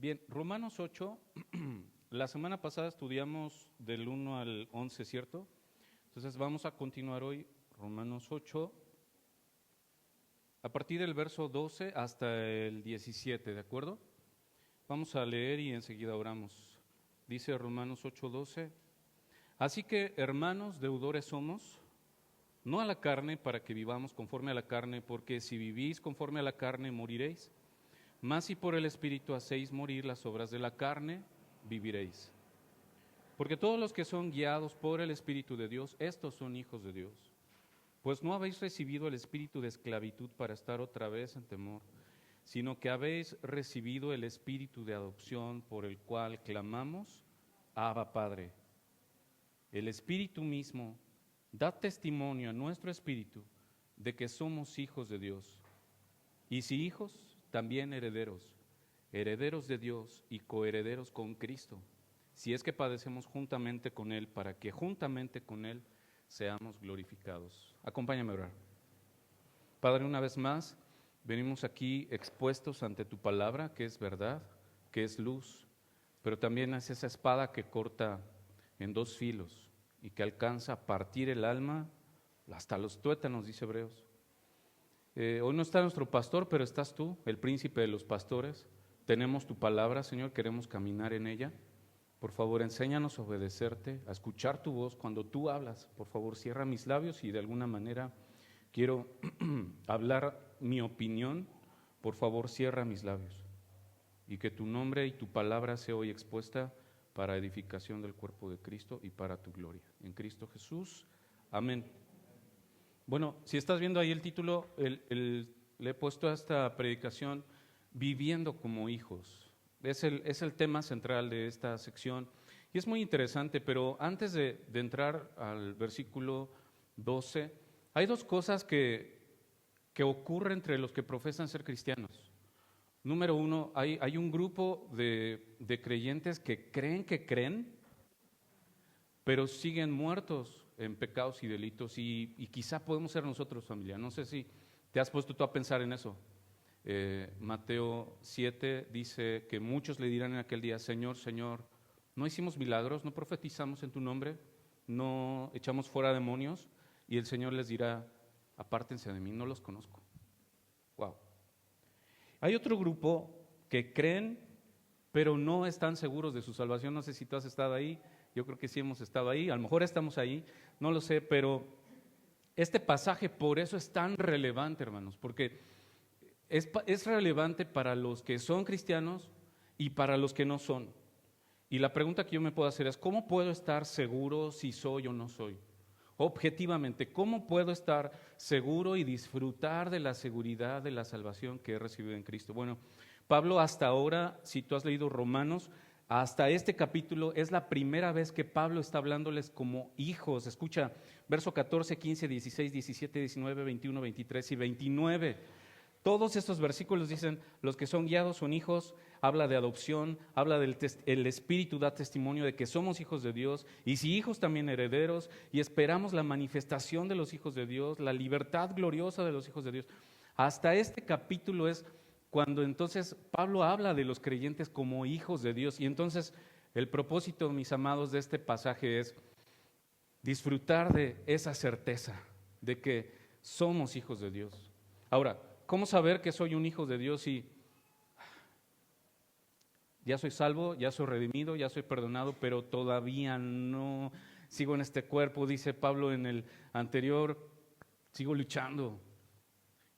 Bien, Romanos 8, la semana pasada estudiamos del 1 al 11, ¿cierto? Entonces vamos a continuar hoy, Romanos 8, a partir del verso 12 hasta el 17, ¿de acuerdo? Vamos a leer y enseguida oramos. Dice Romanos 8, 12, así que, hermanos, deudores somos, no a la carne para que vivamos conforme a la carne, porque si vivís conforme a la carne, moriréis. Mas si por el Espíritu hacéis morir las obras de la carne, viviréis. Porque todos los que son guiados por el Espíritu de Dios, estos son hijos de Dios. Pues no habéis recibido el espíritu de esclavitud para estar otra vez en temor, sino que habéis recibido el espíritu de adopción por el cual clamamos, Abba Padre. El Espíritu mismo da testimonio a nuestro espíritu de que somos hijos de Dios. Y si hijos, también herederos, herederos de Dios y coherederos con Cristo, si es que padecemos juntamente con Él, para que juntamente con Él seamos glorificados. Acompáñame a orar. Padre, una vez más, venimos aquí expuestos ante tu palabra, que es verdad, que es luz, pero también es esa espada que corta en dos filos y que alcanza a partir el alma hasta los tuétanos, dice Hebreos. Hoy no está nuestro pastor, pero estás tú, el príncipe de los pastores. Tenemos tu palabra, Señor, queremos caminar en ella. Por favor, enséñanos a obedecerte, a escuchar tu voz cuando tú hablas. Por favor, cierra mis labios y de alguna manera quiero hablar mi opinión. Por favor, cierra mis labios. Y que tu nombre y tu palabra sea hoy expuesta para edificación del cuerpo de Cristo y para tu gloria. En Cristo Jesús. Amén. Bueno, si estás viendo ahí el título, le he puesto a esta predicación Viviendo como hijos. Es el tema central de esta sección y es muy interesante, pero antes de entrar al versículo 12, hay dos cosas que ocurren entre los que profesan ser cristianos. Número uno, hay un grupo de creyentes que creen, pero siguen muertos en pecados y delitos, y quizá podemos ser nosotros, familia. No sé si te has puesto tú a pensar en eso. Mateo 7 dice que muchos le dirán en aquel día, Señor, Señor, ¿no hicimos milagros? ¿No profetizamos en tu nombre? ¿No echamos fuera demonios? Y el Señor les dirá, apártense de mí, no los conozco. Wow. Hay otro grupo que creen, pero no están seguros de su salvación. No sé si tú has estado ahí. Yo creo que sí hemos estado ahí, a lo mejor estamos ahí, no lo sé, pero este pasaje por eso es tan relevante, hermanos, porque es relevante para los que son cristianos y para los que no son. Y la pregunta que yo me puedo hacer es, ¿cómo puedo estar seguro si soy o no soy? Objetivamente, ¿cómo puedo estar seguro y disfrutar de la seguridad de la salvación que he recibido en Cristo? Bueno, Pablo hasta ahora, si tú has leído Romanos, hasta este capítulo es la primera vez que Pablo está hablándoles como hijos. Escucha, verso 14, 15, 16, 17, 19, 21, 23 y 29. Todos estos versículos dicen, los que son guiados son hijos, habla de adopción, habla el Espíritu da testimonio de que somos hijos de Dios, y si hijos también herederos, y esperamos la manifestación de los hijos de Dios, la libertad gloriosa de los hijos de Dios. Hasta este capítulo es cuando entonces Pablo habla de los creyentes como hijos de Dios. Y entonces el propósito, mis amados, de este pasaje es disfrutar de esa certeza de que somos hijos de Dios. Ahora, ¿cómo saber que soy un hijo de Dios si ya soy salvo, ya soy redimido, ya soy perdonado, pero todavía no sigo en este cuerpo? Dice Pablo en el anterior, sigo luchando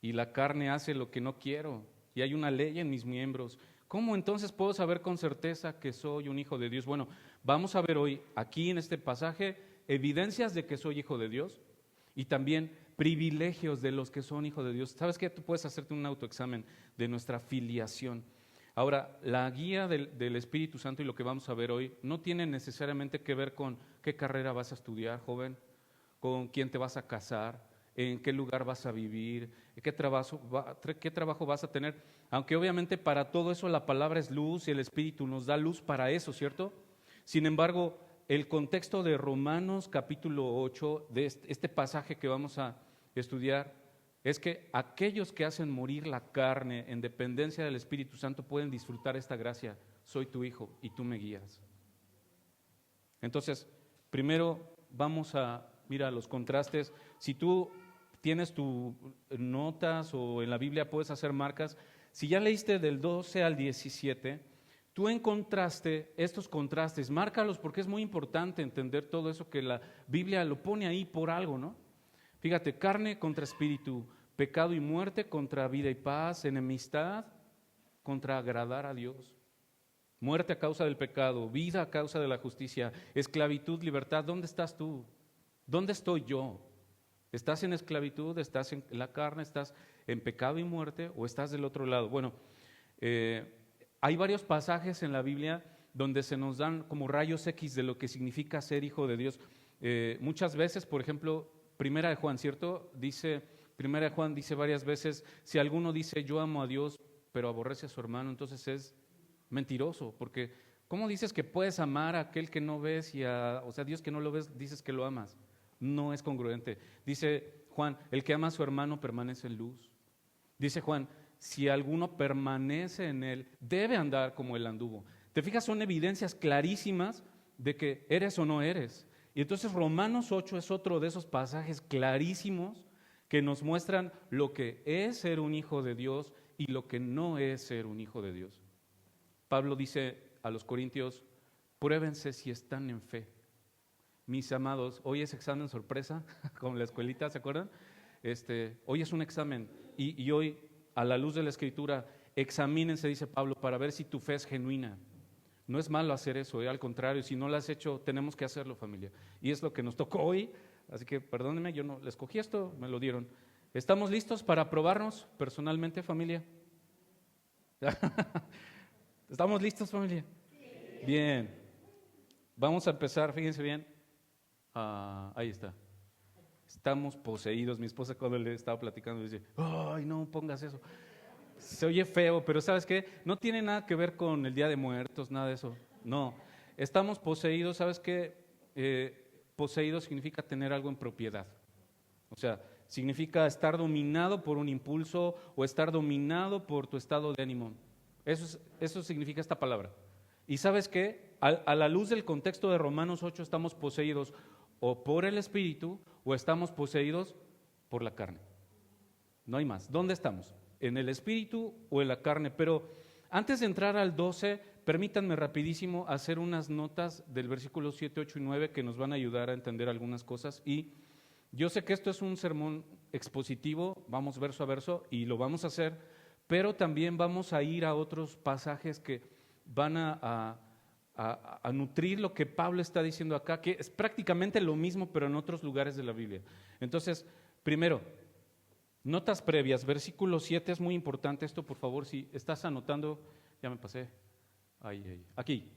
y la carne hace lo que no quiero. Y hay una ley en mis miembros. ¿Cómo entonces puedo saber con certeza que soy un hijo de Dios? Bueno, vamos a ver hoy aquí en este pasaje evidencias de que soy hijo de Dios y también privilegios de los que son hijos de Dios. ¿Sabes qué? Tú puedes hacerte un autoexamen de nuestra filiación. Ahora, la guía del Espíritu Santo y lo que vamos a ver hoy no tiene necesariamente que ver con qué carrera vas a estudiar, joven, con quién te vas a casar, en qué lugar vas a vivir, qué trabajo vas a tener, aunque obviamente para todo eso la palabra es luz y el Espíritu nos da luz para eso, ¿cierto? Sin embargo, el contexto de Romanos capítulo 8, de este pasaje que vamos a estudiar, es que aquellos que hacen morir la carne en dependencia del Espíritu Santo pueden disfrutar esta gracia soy tu hijo y tú me guías. Entonces, primero vamos a, mira, los contrastes. Si tú tienes tus notas o en la Biblia puedes hacer marcas, si ya leíste del 12 al 17, tú encontraste estos contrastes, márcalos porque es muy importante entender todo eso que la Biblia lo pone ahí por algo, ¿no? Fíjate, carne contra espíritu, pecado y muerte contra vida y paz, enemistad contra agradar a Dios. Muerte a causa del pecado, vida a causa de la justicia, esclavitud, libertad. ¿Dónde estás tú? ¿Dónde estoy yo? ¿Estás en esclavitud? ¿Estás en la carne? ¿Estás en pecado y muerte? ¿O estás del otro lado? Bueno, hay varios pasajes en la Biblia donde se nos dan como rayos X de lo que significa ser hijo de Dios. Muchas veces, por ejemplo, Primera de Juan, ¿cierto? Primera de Juan dice varias veces, si alguno dice yo amo a Dios, pero aborrece a su hermano, entonces es mentiroso, porque ¿cómo dices que puedes amar a aquel que no ves o sea, Dios que no lo ves, dices que lo amas? No es congruente. Dice Juan, el que ama a su hermano permanece en luz. Dice Juan, si alguno permanece en él, debe andar como él anduvo. ¿Te fijas? Son evidencias clarísimas de que eres o no eres. Y entonces Romanos 8 es otro de esos pasajes clarísimos que nos muestran lo que es ser un hijo de Dios y lo que no es ser un hijo de Dios. Pablo dice a los corintios, pruébense si están en fe. Mis amados, hoy es examen sorpresa, como la escuelita, ¿se acuerdan? Hoy es un examen y hoy, a la luz de la Escritura, examínense, dice Pablo, para ver si tu fe es genuina. No es malo hacer eso, al contrario, si no lo has hecho, tenemos que hacerlo, familia. Y es lo que nos tocó hoy, así que perdónenme, yo no les escogí esto, me lo dieron. ¿Estamos listos para probarnos personalmente, familia? ¿Estamos listos, familia? Sí. Bien. Vamos a empezar, fíjense bien. Ahí está. Estamos poseídos. Mi esposa cuando le estaba platicando dice, ay, no pongas eso. Se oye feo, pero ¿sabes qué? No tiene nada que ver con el Día de Muertos, nada de eso. No. Estamos poseídos, ¿sabes qué? Poseído significa tener algo en propiedad. O sea, significa estar dominado por un impulso o estar dominado por tu estado de ánimo. Eso significa esta palabra. ¿Y sabes qué? A la luz del contexto de Romanos 8 estamos poseídos o por el Espíritu o estamos poseídos por la carne. No hay más. ¿Dónde estamos? ¿En el Espíritu o en la carne? Pero antes de entrar al 12, permítanme rapidísimo hacer unas notas del versículo 7, 8 y 9 que nos van a ayudar a entender algunas cosas. Y yo sé que esto es un sermón expositivo, vamos verso a verso y lo vamos a hacer, pero también vamos a ir a otros pasajes que van a nutrir lo que Pablo está diciendo acá, que es prácticamente lo mismo, pero en otros lugares de la Biblia. Entonces, primero, notas previas, versículo 7, es muy importante esto, por favor, si estás anotando, ya me pasé, aquí.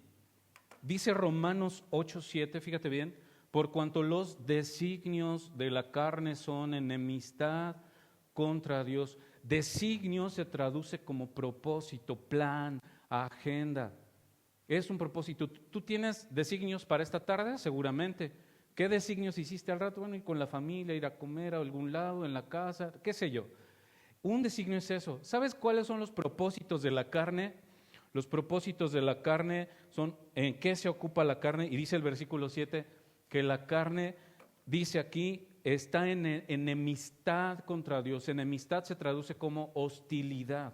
Dice Romanos 8:7, fíjate bien, por cuanto los designios de la carne son enemistad contra Dios. Designio se traduce como propósito, plan, agenda. Es un propósito. ¿Tú tienes designios para esta tarde? Seguramente. ¿Qué designios hiciste al rato? Bueno, ir con la familia, ir a comer a algún lado, en la casa, qué sé yo. Un designio es eso. ¿Sabes cuáles son los propósitos de la carne? Los propósitos de la carne son en qué se ocupa la carne. Y dice el versículo 7 que la carne, dice aquí, está en enemistad contra Dios. Enemistad se traduce como hostilidad.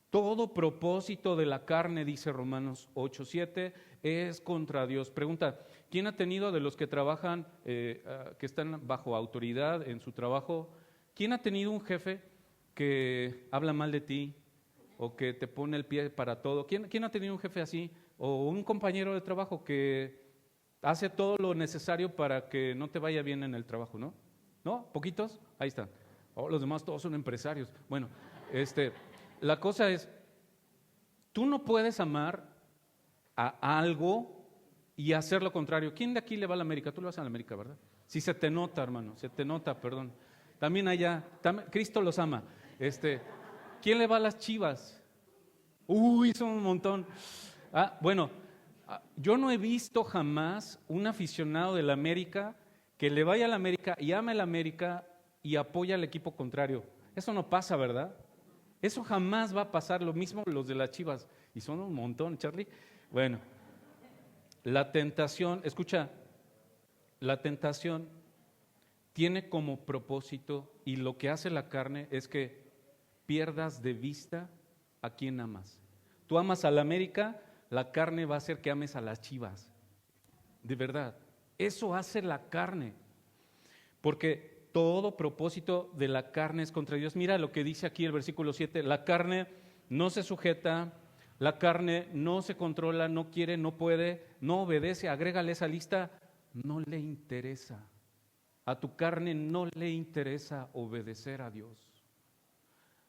Todo propósito de la carne, dice Romanos 8:7, es contra Dios. Pregunta, ¿quién ha tenido de los que trabajan, que están bajo autoridad en su trabajo, quién ha tenido un jefe que habla mal de ti o que te pone el pie para todo? ¿Quién ha tenido un jefe así? O un compañero de trabajo que hace todo lo necesario para que no te vaya bien en el trabajo, ¿no? ¿No? ¿Poquitos? Ahí están. Los demás todos son empresarios. Bueno, la cosa es, tú no puedes amar a algo y hacer lo contrario. ¿Quién de aquí le va a la América? Tú le vas a la América, ¿verdad? Sí, se te nota, hermano, se te nota, perdón. También allá, Cristo los ama. ¿Quién le va a las Chivas? Uy, son un montón. Bueno, yo no he visto jamás un aficionado de la América que le vaya a la América y ame a la América y apoya al equipo contrario. Eso no pasa, ¿verdad? Eso jamás va a pasar, lo mismo los de las Chivas. Y son un montón, Charlie. Bueno, la tentación, escucha, la tentación tiene como propósito, y lo que hace la carne es que pierdas de vista a quien amas. Tú amas a la América, la carne va a hacer que ames a las Chivas. De verdad, eso hace la carne. Porque todo propósito de la carne es contra Dios. Mira lo que dice aquí el versículo 7, la carne no se sujeta, la carne no se controla, no quiere, no puede, no obedece, agrégale esa lista, no le interesa. A tu carne no le interesa obedecer a Dios.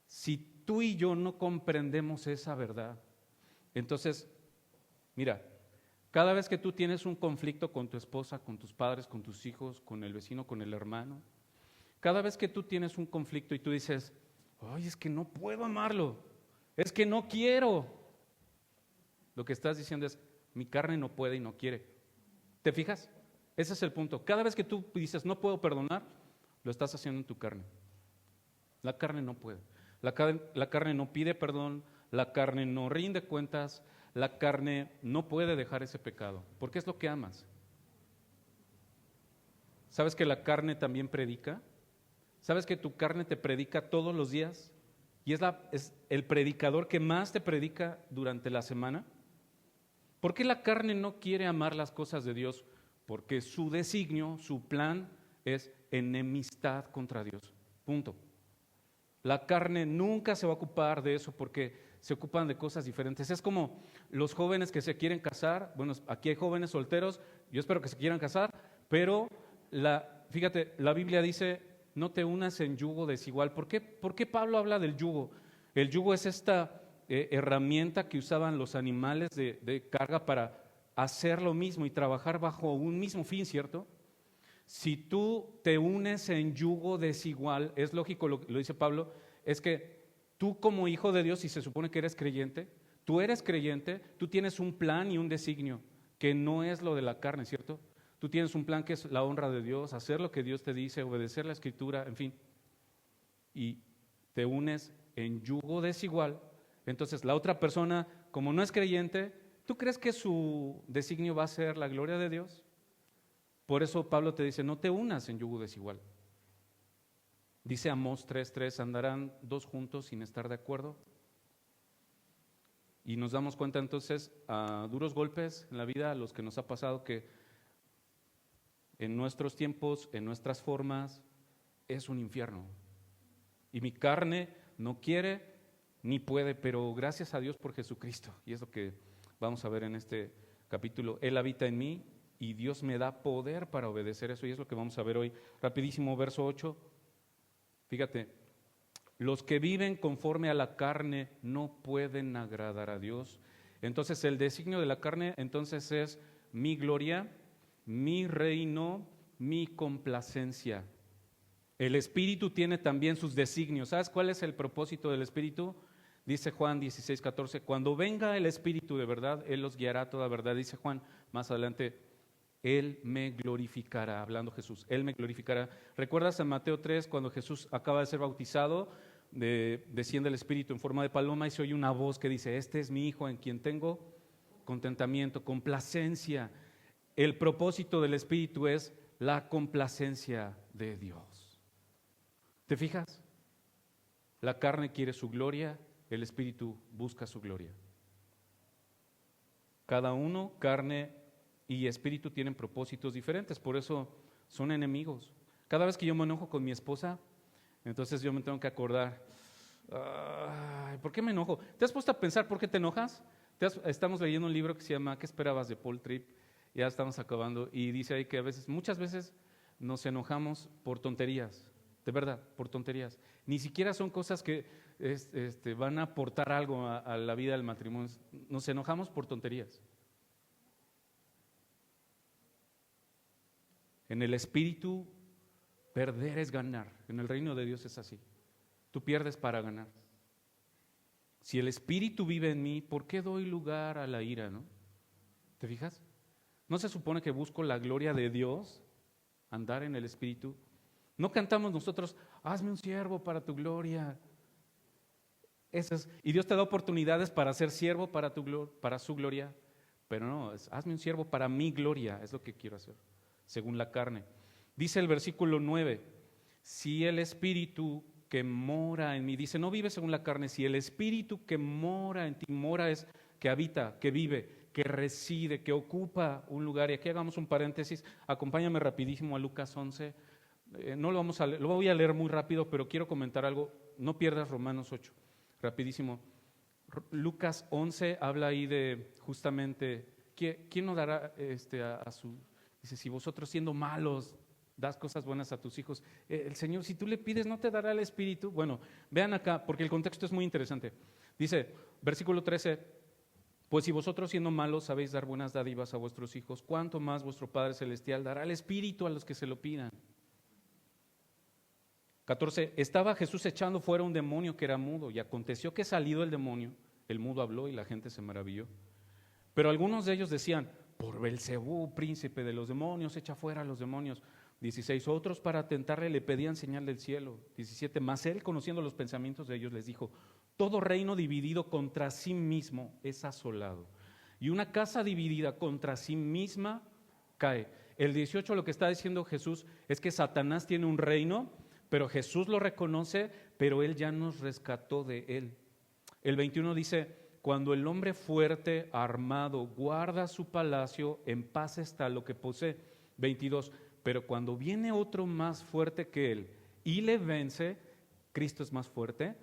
Si tú y yo no comprendemos esa verdad, entonces, mira, cada vez que tú tienes un conflicto con tu esposa, con tus padres, con tus hijos, con el vecino, con el hermano, cada vez que tú tienes un conflicto y tú dices, ay, es que no puedo amarlo, es que no quiero, lo que estás diciendo es, mi carne no puede y no quiere. ¿Te fijas? Ese es el punto. Cada vez que tú dices, no puedo perdonar, lo estás haciendo en tu carne. La carne no puede. La carne no pide perdón, la carne no rinde cuentas, la carne no puede dejar ese pecado, porque es lo que amas. ¿Sabes que la carne también predica? ¿Sabes que tu carne te predica todos los días? Y es el predicador que más te predica durante la semana. ¿Por qué la carne no quiere amar las cosas de Dios? Porque su designio, su plan es enemistad contra Dios. Punto. La carne nunca se va a ocupar de eso porque se ocupan de cosas diferentes. Es como los jóvenes que se quieren casar. Bueno, aquí hay jóvenes solteros, yo espero que se quieran casar, pero fíjate, la Biblia dice, no te unas en yugo desigual. ¿Por qué Pablo habla del yugo? El yugo es esta herramienta que usaban los animales de carga para hacer lo mismo y trabajar bajo un mismo fin, ¿cierto? Si tú te unes en yugo desigual, es lógico, lo dice Pablo, es que tú como hijo de Dios, si se supone que eres creyente, tú tienes un plan y un designio, que no es lo de la carne, ¿cierto? Tú tienes un plan que es la honra de Dios, hacer lo que Dios te dice, obedecer la Escritura, en fin. Y te unes en yugo desigual, entonces la otra persona, como no es creyente, ¿tú crees que su designio va a ser la gloria de Dios? Por eso Pablo te dice, no te unas en yugo desigual. Dice Amós 3:3, ¿andarán dos juntos sin estar de acuerdo? Y nos damos cuenta entonces a duros golpes en la vida, a los que nos ha pasado, que en nuestros tiempos, en nuestras formas, es un infierno. Y mi carne no quiere ni puede, pero gracias a Dios por Jesucristo. Y es lo que vamos a ver en este capítulo. Él habita en mí y Dios me da poder para obedecer eso. Y es lo que vamos a ver hoy. Rapidísimo, verso 8. Fíjate, los que viven conforme a la carne no pueden agradar a Dios. Entonces el designio de la carne entonces es mi gloria, mi reino, mi complacencia. El Espíritu tiene también sus designios. ¿Sabes cuál es el propósito del Espíritu? Dice Juan 16:14, cuando venga el Espíritu de verdad, Él los guiará a toda verdad. Dice Juan más adelante, Él me glorificará, hablando Jesús, Él me glorificará. ¿Recuerdas en Mateo 3 cuando Jesús acaba de ser bautizado? Desciende el Espíritu en forma de paloma y se oye una voz que dice, este es mi Hijo en quien tengo contentamiento, complacencia. El propósito del Espíritu es la complacencia de Dios. ¿Te fijas? La carne quiere su gloria, el Espíritu busca su gloria. Cada uno, carne y espíritu, tienen propósitos diferentes, por eso son enemigos. Cada vez que yo me enojo con mi esposa, entonces yo me tengo que acordar, ¿por qué me enojo? ¿Te has puesto a pensar por qué te enojas? Estamos leyendo un libro que se llama ¿Qué esperabas? De Paul Tripp, ya estamos acabando, y dice ahí que muchas veces nos enojamos por tonterías, de verdad, por tonterías. Ni siquiera son cosas que van a aportar algo a la vida del matrimonio, nos enojamos por tonterías. En el espíritu, perder es ganar. En el reino de Dios es así. Tú pierdes para ganar. Si el espíritu vive en mí, ¿por qué doy lugar a la ira, no? ¿Te fijas? ¿No se supone que busco la gloria de Dios? Andar en el espíritu. ¿No cantamos nosotros, hazme un siervo para tu gloria? Y Dios te da oportunidades para ser siervo para su gloria, pero no, hazme un siervo para mi gloria, es lo que quiero hacer, según la carne. Dice el versículo 9, si el Espíritu que mora en mí, dice, no vive según la carne, si el Espíritu que mora en ti, mora es que habita, que vive, que reside, que ocupa un lugar. Y aquí hagamos un paréntesis, acompáñame rapidísimo a Lucas 11, no lo vamos a leer, lo voy a leer muy rápido, pero quiero comentar algo, no pierdas Romanos 8, rapidísimo. Lucas 11 habla ahí de justamente, ¿quién nos dará a su, dice, si vosotros siendo malos, das cosas buenas a tus hijos, el Señor, si tú le pides, ¿no te dará el Espíritu? Bueno, vean acá, porque el contexto es muy interesante. Dice, versículo 13, pues si vosotros siendo malos sabéis dar buenas dádivas a vuestros hijos, ¿cuánto más vuestro Padre Celestial dará el Espíritu a los que se lo pidan? 14, estaba Jesús echando fuera un demonio que era mudo, y aconteció que salido el demonio, el mudo habló y la gente se maravilló. Pero algunos de ellos decían, por Belcebú, príncipe de los demonios, echa fuera a los demonios. 16, otros para tentarle le pedían señal del cielo. 17, mas él, conociendo los pensamientos de ellos, les dijo, todo reino dividido contra sí mismo es asolado, y una casa dividida contra sí misma cae. El 18 lo que está diciendo Jesús es que Satanás tiene un reino, pero Jesús lo reconoce, pero él ya nos rescató de él. El 21 dice, cuando el hombre fuerte, armado, guarda su palacio, en paz está lo que posee. 22, pero cuando viene otro más fuerte que él y le vence, Cristo es más fuerte,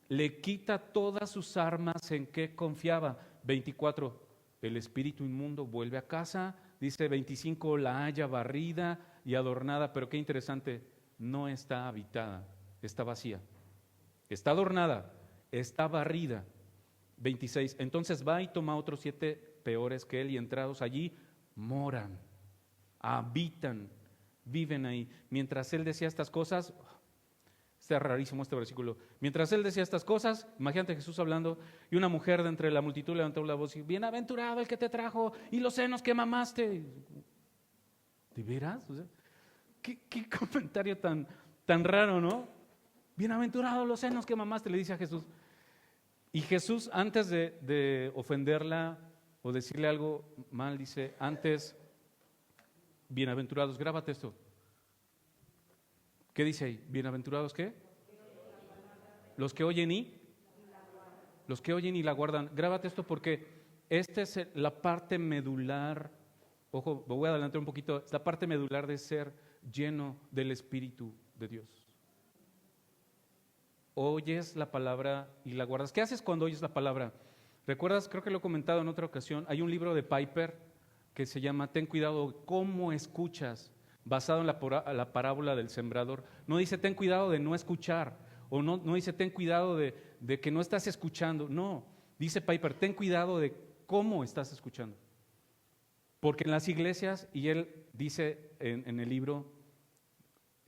le quita todas sus armas en que confiaba. 24, el espíritu inmundo vuelve a casa. Dice 25, la haya barrida y adornada, pero qué interesante, no está habitada, está vacía. Está adornada, está barrida. 26, entonces va y toma otros 7 peores que él y entrados allí moran, habitan, viven ahí. Mientras él decía estas cosas, está rarísimo este versículo, mientras él decía estas cosas, imagínate Jesús hablando, y una mujer de entre la multitud levantó la voz y bienaventurado el que te trajo y los senos que mamaste. ¿De veras? O sea, ¿qué comentario tan raro, ¿no? Bienaventurados los senos que mamaste, le dice a Jesús. Y Jesús, antes de ofenderla o decirle algo mal, dice, antes, bienaventurados, grábate esto. ¿Qué dice ahí? ¿Bienaventurados qué? Los que oyen y la guardan. Grábate esto porque esta es la parte medular, ojo, me voy a adelantar un poquito, es la parte medular de ser lleno del Espíritu de Dios. Oyes la palabra y la guardas. ¿Qué haces cuando oyes la palabra? ¿Recuerdas? Creo que lo he comentado en otra ocasión. Hay un libro de Piper que se llama Ten cuidado cómo escuchas, basado en la parábola del sembrador. No dice ten cuidado de no escuchar, o no dice ten cuidado de que no estás escuchando. No, dice Piper, ten cuidado de cómo estás escuchando. Porque en las iglesias, y él dice en el libro,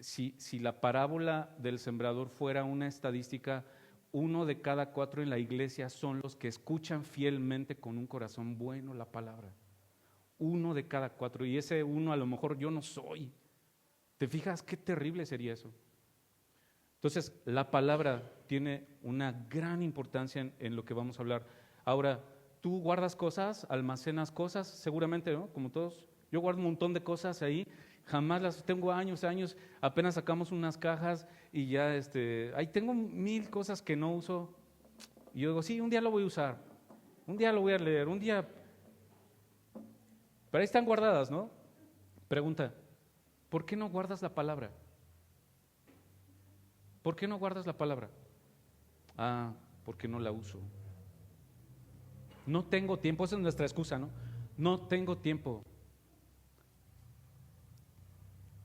si la parábola del sembrador fuera una estadística, 1 de cada 4 en la iglesia son los que escuchan fielmente con un corazón bueno la palabra. 1 de cada 4, y ese 1 a lo mejor yo no soy. ¿Te fijas qué terrible sería eso? Entonces, la palabra tiene una gran importancia en lo que vamos a hablar. Ahora, tú guardas cosas, almacenas cosas, seguramente, ¿no? Como todos. Yo guardo un montón de cosas ahí. Jamás las tengo años, apenas sacamos unas cajas y ya ahí tengo 1000 cosas que no uso. Y yo digo, sí, un día lo voy a usar, un día lo voy a leer, un día. Pero ahí están guardadas, ¿no? Pregunta, ¿por qué no guardas la palabra? ¿Por qué no guardas la palabra? Ah, porque no la uso. No tengo tiempo, esa es nuestra excusa, ¿no? No tengo tiempo.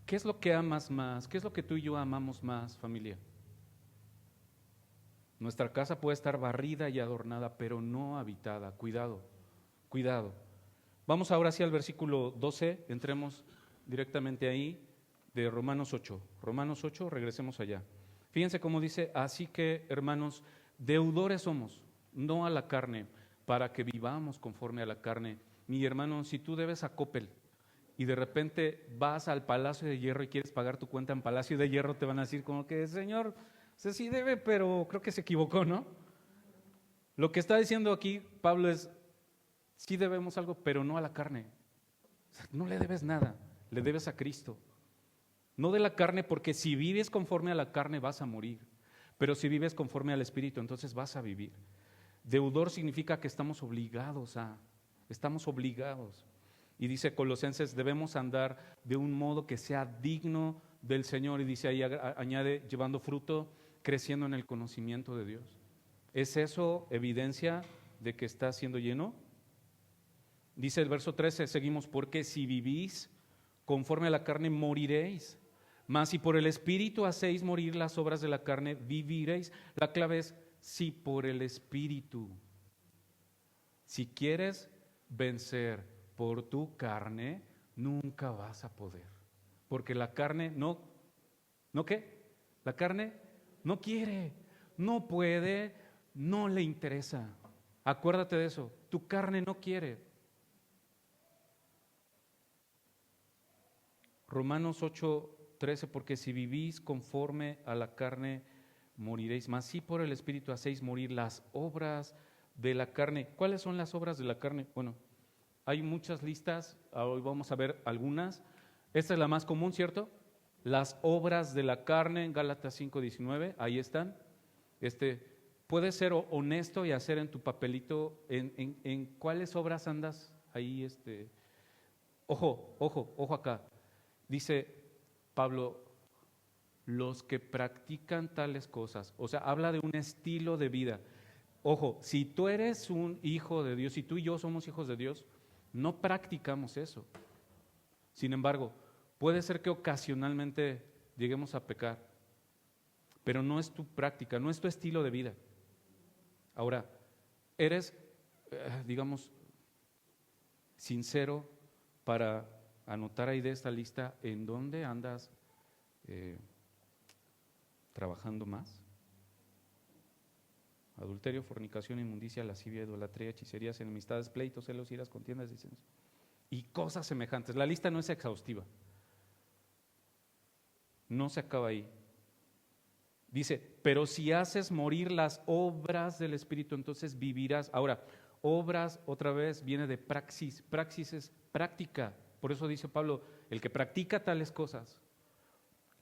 ¿Qué es lo que amas más? ¿Qué es lo que tú y yo amamos más, familia? Nuestra casa puede estar barrida y adornada, pero no habitada. Cuidado, cuidado. Vamos ahora hacia el versículo 12, entremos directamente ahí, de Romanos 8. Romanos 8, regresemos allá. Fíjense cómo dice, así que, hermanos, deudores somos, no a la carne, para que vivamos conforme a la carne. Mi hermano, si tú debes a Coppel, y de repente vas al Palacio de Hierro y quieres pagar tu cuenta en Palacio de Hierro, te van a decir como que, señor, sí debe, pero creo que se equivocó, ¿no? Lo que está diciendo aquí Pablo es, sí debemos algo, pero no a la carne. O sea, no le debes nada, le debes a Cristo. No de la carne, porque si vives conforme a la carne vas a morir, pero si vives conforme al Espíritu, entonces vas a vivir. Deudor significa que estamos obligados. Y dice Colosenses, debemos andar de un modo que sea digno del Señor. Y dice ahí, añade, llevando fruto, creciendo en el conocimiento de Dios. ¿Es eso evidencia de que está siendo lleno? Dice el verso 13, seguimos, porque si vivís conforme a la carne, moriréis. Mas si por el Espíritu hacéis morir las obras de la carne, viviréis. La clave es, si por el Espíritu. Si quieres vencer por tu carne, nunca vas a poder. Porque la carne ¿no qué? La carne no quiere, no puede, no le interesa. Acuérdate de eso, tu carne no quiere. Romanos 8:13, porque si vivís conforme a la carne, moriréis. Mas si por el Espíritu hacéis morir las obras de la carne. ¿Cuáles son las obras de la carne? Bueno, hay muchas listas, hoy vamos a ver algunas. Esta es la más común, ¿cierto? Las obras de la carne en Gálatas 5:19, ahí están. Puedes ser honesto y hacer en tu papelito en cuáles obras andas ahí. Ojo acá. Dice Pablo, los que practican tales cosas, o sea, habla de un estilo de vida. Ojo, si tú eres un hijo de Dios, si tú y yo somos hijos de Dios, no practicamos eso. Sin embargo, puede ser que ocasionalmente lleguemos a pecar, pero no es tu práctica, no es tu estilo de vida. Ahora, eres, digamos, sincero para anotar ahí de esta lista en dónde andas trabajando más. Adulterio, fornicación, inmundicia, lascivia, idolatría, hechicerías, enemistades, pleitos, celos, iras, contiendas, disensiones y cosas semejantes. La lista no es exhaustiva, no se acaba ahí. Dice, pero si haces morir las obras del Espíritu, entonces vivirás. Ahora, obras otra vez viene de praxis. Praxis es práctica. Por eso dice Pablo, el que practica tales cosas,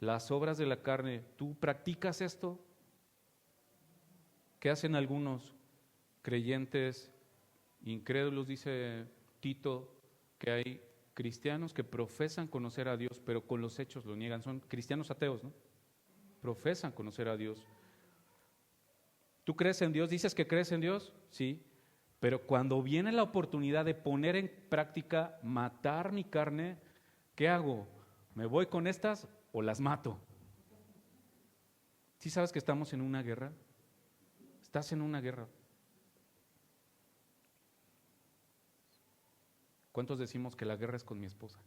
las obras de la carne, ¿tú practicas esto? ¿Qué hacen algunos creyentes incrédulos? Dice Tito que hay cristianos que profesan conocer a Dios, pero con los hechos lo niegan. Son cristianos ateos, ¿no? Profesan conocer a Dios. ¿Tú crees en Dios? ¿Dices que crees en Dios? Sí. Pero cuando viene la oportunidad de poner en práctica, matar mi carne, ¿qué hago? ¿Me voy con estas o las mato? ¿Sí sabes que estamos en una guerra? Estás en una guerra. ¿Cuántos decimos que la guerra es con mi esposa?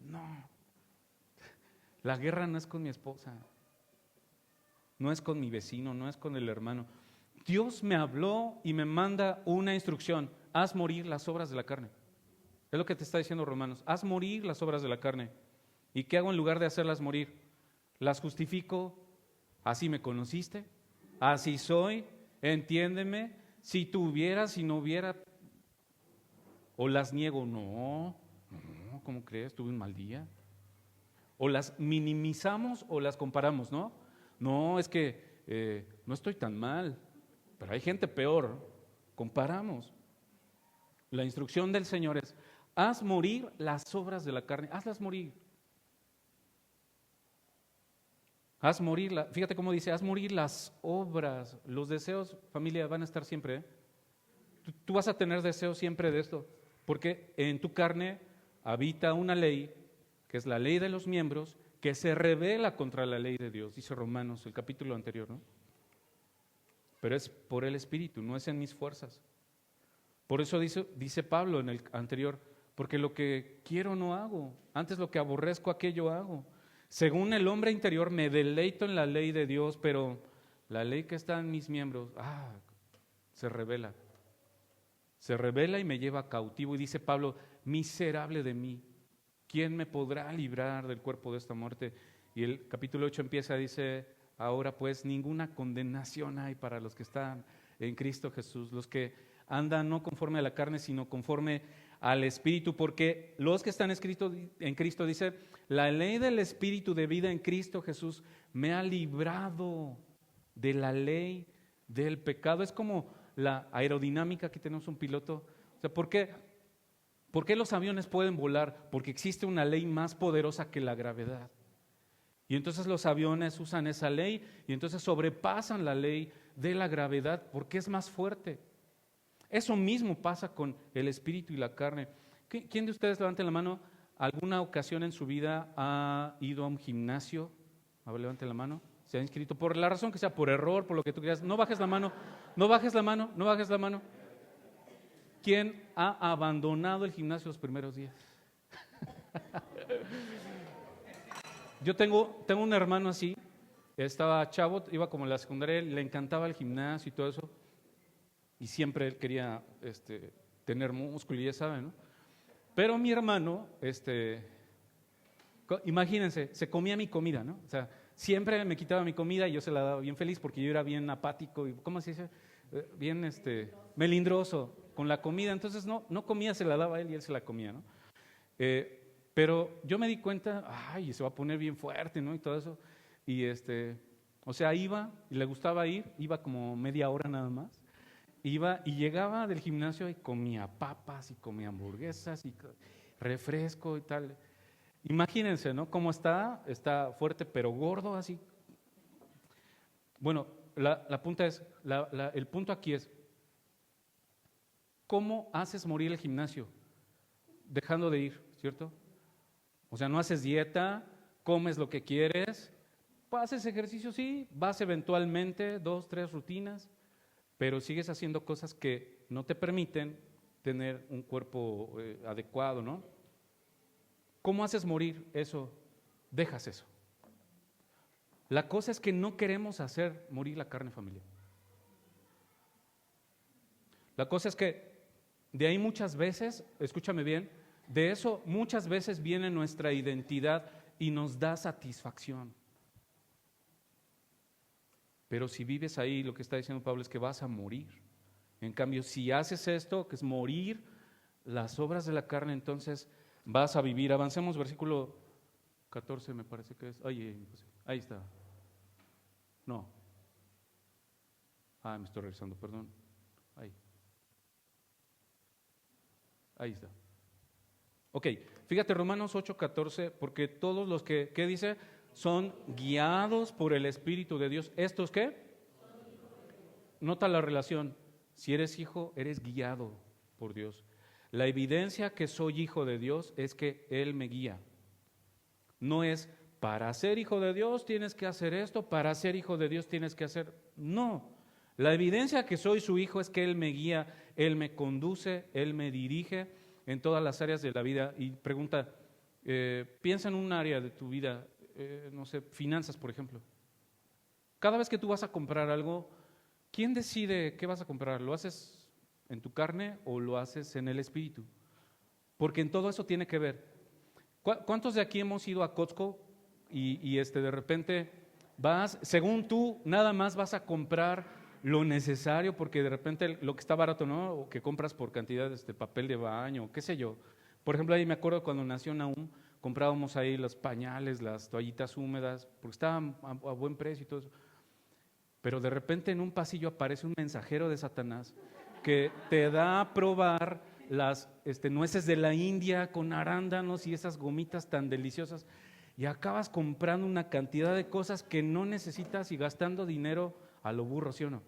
No, la guerra no es con mi esposa, no es con mi vecino, no es con el hermano. Dios me habló y me manda una instrucción: haz morir las obras de la carne. Es lo que te está diciendo Romanos, haz morir las obras de la carne. ¿Y qué hago en lugar de hacerlas morir? Las justifico. Así me conociste, así soy, entiéndeme. Si tuviera, si no hubiera. O las niego, no, ¿cómo crees? Tuve un mal día. O las minimizamos o las comparamos, ¿no? No, es que no estoy tan mal, pero hay gente peor. Comparamos. La instrucción del Señor es: haz morir las obras de la carne, hazlas morir. Haz morir, fíjate cómo dice, haz morir las obras. Los deseos, familia, van a estar siempre, ¿eh? Tú vas a tener deseos siempre de esto, porque en tu carne habita una ley, que es la ley de los miembros, que se rebela contra la ley de Dios, dice Romanos, el capítulo anterior, ¿no? Pero es por el Espíritu, no es en mis fuerzas. Por eso dice Pablo en el anterior, porque lo que quiero no hago, antes lo que aborrezco aquello hago. Según el hombre interior me deleito en la ley de Dios, pero la ley que está en mis miembros, se revela. Se revela y me lleva cautivo. Y dice Pablo, miserable de mí, ¿quién me podrá librar del cuerpo de esta muerte? Y el capítulo 8 empieza, dice, ahora pues ninguna condenación hay para los que están en Cristo Jesús, los que andan no conforme a la carne, sino conforme al Espíritu, porque los que están escritos en Cristo, dice, la ley del Espíritu de vida en Cristo Jesús me ha librado de la ley del pecado. Es como la aerodinámica, aquí tenemos un piloto. O sea, ¿por qué los aviones pueden volar? Porque existe una ley más poderosa que la gravedad. Y entonces los aviones usan esa ley y entonces sobrepasan la ley de la gravedad porque es más fuerte. Eso mismo pasa con el espíritu y la carne. ¿Quién de ustedes, levante la mano, alguna ocasión en su vida ha ido a un gimnasio? A ver, levante la mano. ¿Se ha inscrito? Por la razón que sea, por error, por lo que tú quieras. No bajes la mano, no bajes la mano, no bajes la mano. ¿Quién ha abandonado el gimnasio los primeros días? Yo tengo un hermano así, estaba chavo, iba como en la secundaria, le encantaba el gimnasio y todo eso, y siempre él quería tener músculo y ya saben, ¿no? Pero mi hermano, imagínense, se comía mi comida, ¿no? O sea, siempre me quitaba mi comida y yo se la daba bien feliz porque yo era bien apático y, ¿cómo se dice? Bien melindroso con la comida, entonces no comía, se la daba a él y él se la comía, ¿no? Pero yo me di cuenta, ay, se va a poner bien fuerte, ¿no? Y todo eso. Y o sea, iba y le gustaba ir, iba como media hora nada más. Iba y llegaba del gimnasio y comía papas y comía hamburguesas y refresco y tal. Imagínense, ¿no? Cómo está fuerte pero gordo así. Bueno, la punta es, el punto aquí es, ¿cómo haces morir el gimnasio? Dejando de ir, ¿cierto? O sea, no haces dieta, comes lo que quieres, haces ejercicio, sí, vas eventualmente 2, 3 rutinas, pero sigues haciendo cosas que no te permiten tener un cuerpo adecuado, ¿no? ¿Cómo haces morir eso? Dejas eso. La cosa es que no queremos hacer morir la carne, familia. La cosa es que de ahí muchas veces, escúchame bien, de eso muchas veces viene nuestra identidad y nos da satisfacción. Pero si vives ahí, lo que está diciendo Pablo es que vas a morir. En cambio, si haces esto, que es morir las obras de la carne, entonces vas a vivir. Avancemos, versículo 14 me parece que es. Ahí está. No. Me estoy regresando, perdón. Ahí está. Ok, fíjate Romanos 8:14, porque todos los que, ¿qué dice? Son guiados por el Espíritu de Dios. ¿Estos qué? Nota la relación. Si eres hijo, eres guiado por Dios. La evidencia que soy hijo de Dios es que Él me guía. No es, para ser hijo de Dios tienes que hacer esto, para ser hijo de Dios tienes que hacer... No, la evidencia que soy su hijo es que Él me guía, Él me conduce, Él me dirige en todas las áreas de la vida. Y pregunta, piensa en un área de tu vida, no sé, finanzas por ejemplo. Cada vez que tú vas a comprar algo, ¿quién decide qué vas a comprar? ¿Lo haces en tu carne o lo haces en el espíritu? Porque en todo eso tiene que ver. ¿Cuántos de aquí hemos ido a Costco y de repente vas, según tú, nada más vas a comprar lo necesario porque de repente lo que está barato, ¿no? O que compras por cantidad de papel de baño, qué sé yo. Por ejemplo, ahí me acuerdo cuando nació Nahum, comprábamos ahí los pañales, las toallitas húmedas, porque estaban a buen precio y todo eso. Pero de repente en un pasillo aparece un mensajero de Satanás que te da a probar las nueces de la India con arándanos y esas gomitas tan deliciosas y acabas comprando una cantidad de cosas que no necesitas y gastando dinero a lo burro, ¿sí o no?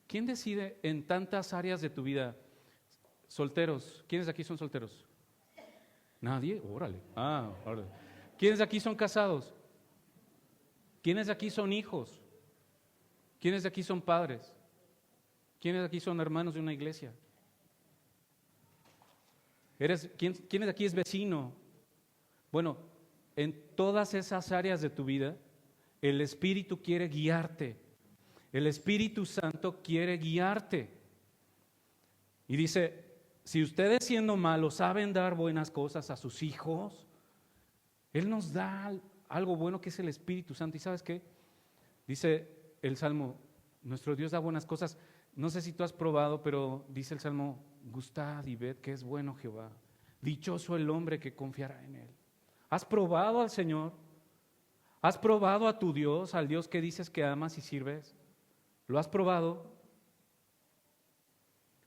¿Quién decide en tantas áreas de tu vida? Solteros, ¿quiénes de aquí son solteros? ¿Nadie? Órale. Órale. ¿Quiénes de aquí son casados? ¿Quiénes de aquí son hijos? ¿Quiénes de aquí son padres? ¿Quiénes de aquí son hermanos de una iglesia? ¿Quién de aquí es vecino? Bueno, en todas esas áreas de tu vida, el Espíritu quiere guiarte. El Espíritu Santo quiere guiarte. Y dice, si ustedes siendo malos saben dar buenas cosas a sus hijos, Él nos da algo bueno que es el Espíritu Santo. ¿Y sabes qué? Dice el Salmo, nuestro Dios da buenas cosas. No sé si tú has probado, pero dice el Salmo, gustad y ved que es bueno Jehová. Dichoso el hombre que confiará en Él. ¿Has probado al Señor? ¿Has probado a tu Dios, al Dios que dices que amas y sirves? ¿Lo has probado?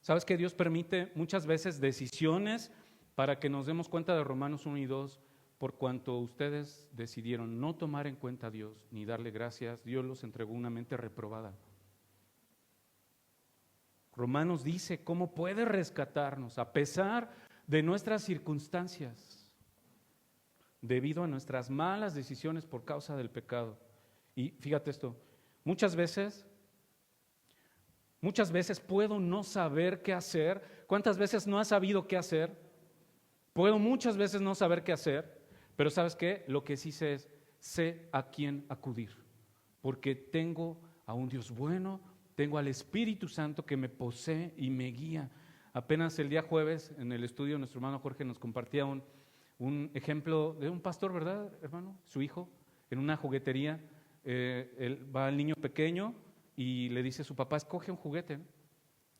¿Sabes que Dios permite muchas veces decisiones para que nos demos cuenta de Romanos 1 y 2? Por cuanto ustedes decidieron no tomar en cuenta a Dios ni darle gracias, Dios los entregó una mente reprobada. Romanos dice cómo puede rescatarnos a pesar de nuestras circunstancias, debido a nuestras malas decisiones por causa del pecado. Y fíjate esto, muchas veces puedo no saber qué hacer. ¿Cuántas veces no has sabido qué hacer? Puedo muchas veces no saber qué hacer, pero ¿sabes qué? Lo que sí sé es, sé a quién acudir, porque tengo a un Dios bueno, tengo al Espíritu Santo que me posee y me guía. Apenas el día jueves en el estudio nuestro hermano Jorge nos compartía un ejemplo de un pastor, ¿verdad, hermano? Su hijo, en una juguetería, va el niño pequeño y le dice a su papá, escoge un juguete, ¿no?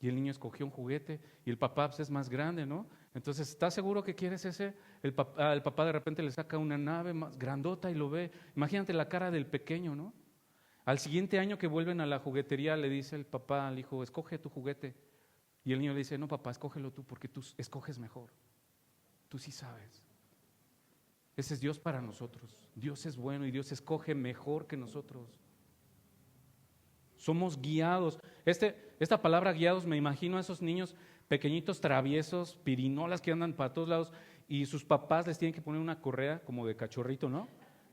Y el niño escogió un juguete y el papá pues, es más grande, ¿no? Entonces, ¿estás seguro que quieres ese? El papá de repente le saca una nave más grandota y lo ve. Imagínate la cara del pequeño, ¿no? Al siguiente año que vuelven a la juguetería le dice el papá al hijo, escoge tu juguete. Y el niño le dice, no papá, escógelo tú porque tú escoges mejor. Tú sí sabes. Ese es Dios para nosotros. Dios es bueno y Dios escoge mejor que nosotros. Somos guiados. Esta palabra guiados, me imagino a esos niños pequeñitos, traviesos, pirinolas que andan para todos lados y sus papás les tienen que poner una correa como de cachorrito, ¿no?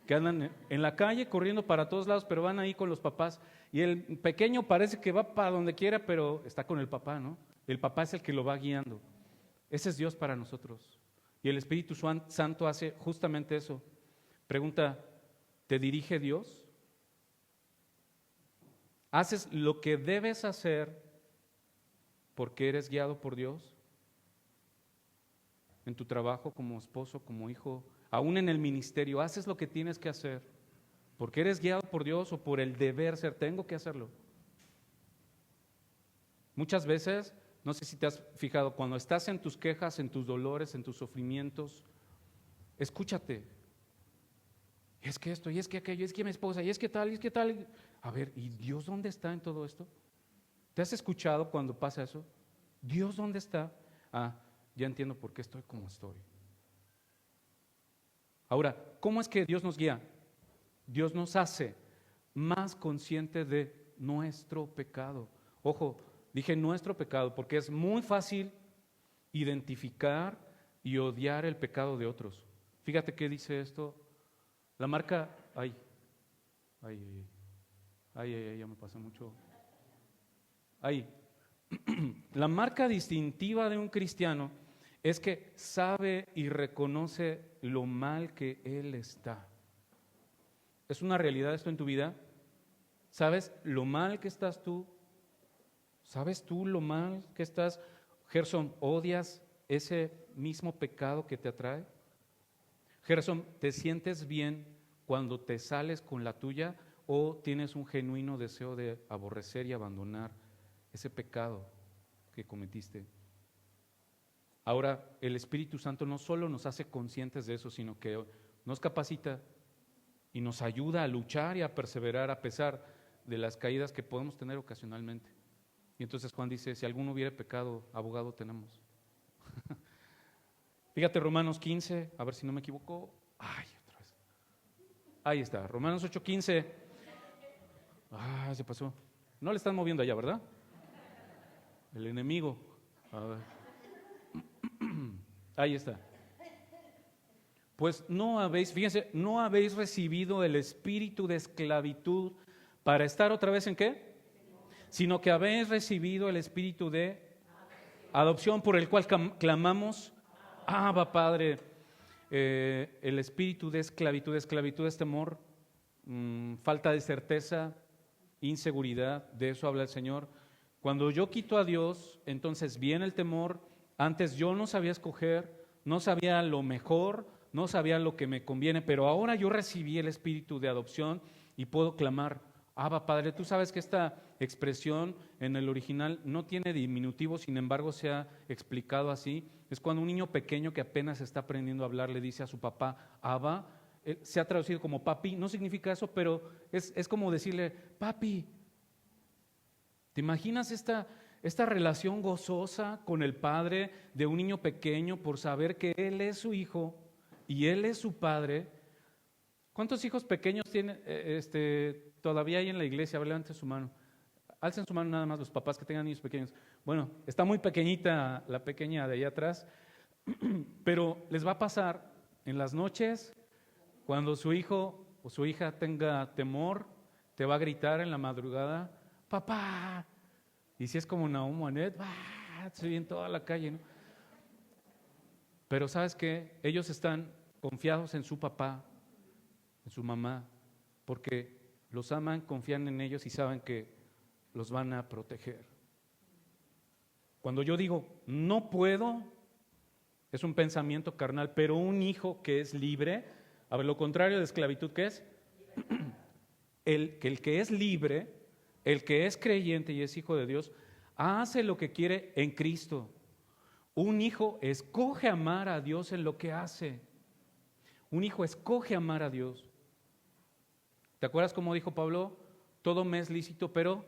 Que andan en la calle corriendo para todos lados, pero van ahí con los papás. Y el pequeño parece que va para donde quiera, pero está con el papá, ¿no? El papá es el que lo va guiando. Ese es Dios para nosotros. Y el Espíritu Santo hace justamente eso. Pregunta, ¿te dirige Dios? ¿Haces lo que debes hacer porque eres guiado por Dios? En tu trabajo, como esposo, como hijo, aún en el ministerio, ¿haces lo que tienes que hacer porque eres guiado por Dios o por el deber ser? Tengo que hacerlo. Muchas veces, no sé si te has fijado, cuando estás en tus quejas, en tus dolores, en tus sufrimientos, escúchate. Es que esto, y es que aquello, y es que mi esposa, y es que tal, y es que tal. A ver, ¿y Dios dónde está en todo esto? ¿Te has escuchado cuando pasa eso? ¿Dios dónde está? Ah, ya entiendo por qué estoy como estoy. Ahora, ¿cómo es que Dios nos guía? Dios nos hace más conscientes de nuestro pecado. Ojo, dije nuestro pecado porque es muy fácil identificar y odiar el pecado de otros. Fíjate qué dice esto. La marca, ya me pasé mucho. La marca distintiva de un cristiano es que sabe y reconoce lo mal que él está. ¿Es una realidad esto en tu vida? ¿Sabes lo mal que estás tú? ¿Sabes tú lo mal que estás? Gerson, ¿odias ese mismo pecado que te atrae? Gerson, ¿te sientes bien cuando te sales con la tuya o tienes un genuino deseo de aborrecer y abandonar ese pecado que cometiste? Ahora, el Espíritu Santo no solo nos hace conscientes de eso, sino que nos capacita y nos ayuda a luchar y a perseverar a pesar de las caídas que podemos tener ocasionalmente. Y entonces Juan dice, si alguno hubiera pecado, abogado tenemos. Fíjate Romanos 15, a ver si no me equivoco. Otra vez. Ahí está, Romanos 8:15. Se pasó. No le están moviendo allá, ¿verdad? El enemigo. A ver. Ahí está. Pues fíjense, no habéis recibido el espíritu de esclavitud para estar otra vez ¿en qué? Sino que habéis recibido el espíritu de adopción por el cual clamamos, Abba Padre. El espíritu de esclavitud es temor, falta de certeza, inseguridad, de eso habla el Señor. Cuando yo quito a Dios, entonces viene el temor. Antes yo no sabía escoger, no sabía lo mejor, no sabía lo que me conviene, pero ahora yo recibí el espíritu de adopción y puedo clamar, Abba Padre. Tú sabes que esta expresión en el original no tiene diminutivo, sin embargo se ha explicado así. Es cuando un niño pequeño que apenas está aprendiendo a hablar le dice a su papá, Abba. Se ha traducido como papi, no significa eso, pero es como decirle, papi. ¿Te imaginas esta relación gozosa con el padre de un niño pequeño por saber que él es su hijo y él es su padre? ¿Cuántos hijos pequeños tienen, todavía hay en la iglesia? A ver, levanten su mano. Alcen su mano nada más los papás que tengan niños pequeños. Bueno, está muy pequeñita la pequeña de allá atrás, pero les va a pasar en las noches, cuando su hijo o su hija tenga temor, te va a gritar en la madrugada, papá. Y si es como Nahum Anet, se oye en toda la calle, ¿no? Pero ¿sabes qué? Ellos están confiados en su papá, en su mamá, porque los aman, confían en ellos y saben que los van a proteger. Cuando yo digo, no puedo, es un pensamiento carnal, pero un hijo que es libre, a ver, lo contrario de esclavitud, ¿qué es? El que es libre, el que es creyente y es hijo de Dios, hace lo que quiere en Cristo. Un hijo escoge amar a Dios en lo que hace. Un hijo escoge amar a Dios. ¿Te acuerdas cómo dijo Pablo? Todo me es lícito, pero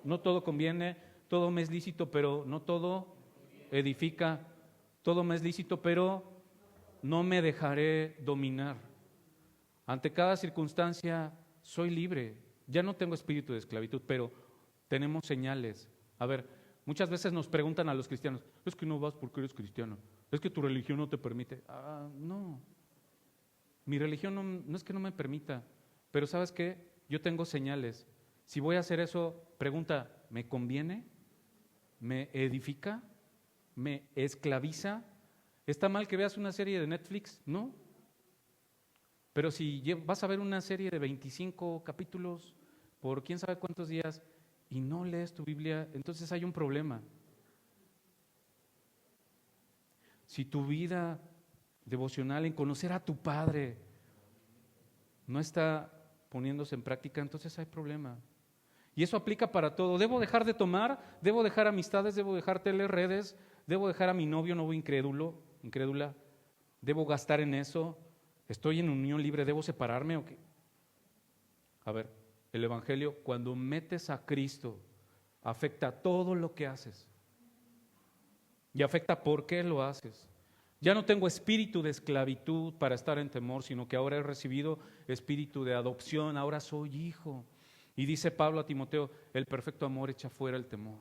no todo conviene. Todo me es lícito, pero no todo edifica. Todo me es lícito, pero no me dejaré dominar. Ante cada circunstancia soy libre. Ya no tengo espíritu de esclavitud, pero tenemos señales. A ver, muchas veces nos preguntan a los cristianos, es que no vas porque eres cristiano, es que tu religión no te permite. No, mi religión no es que no me permita, pero ¿sabes qué? Yo tengo señales. Si voy a hacer eso, pregunta, ¿me conviene? ¿Me edifica? ¿Me esclaviza? ¿Está mal que veas una serie de Netflix? No. Pero si vas a ver una serie de 25 capítulos por quién sabe cuántos días y no lees tu Biblia, entonces hay un problema. Si tu vida devocional en conocer a tu Padre no está poniéndose en práctica, entonces hay problema. Y eso aplica para todo. Debo dejar de tomar, debo dejar amistades, debo dejar redes, debo dejar a mi novio incrédula, debo gastar en eso, estoy en unión libre, debo separarme o qué. A ver, el Evangelio, cuando metes a Cristo, afecta todo lo que haces. Y afecta por qué lo haces. Ya no tengo espíritu de esclavitud para estar en temor, sino que ahora he recibido espíritu de adopción, ahora soy hijo. Y dice Pablo a Timoteo, el perfecto amor echa fuera el temor.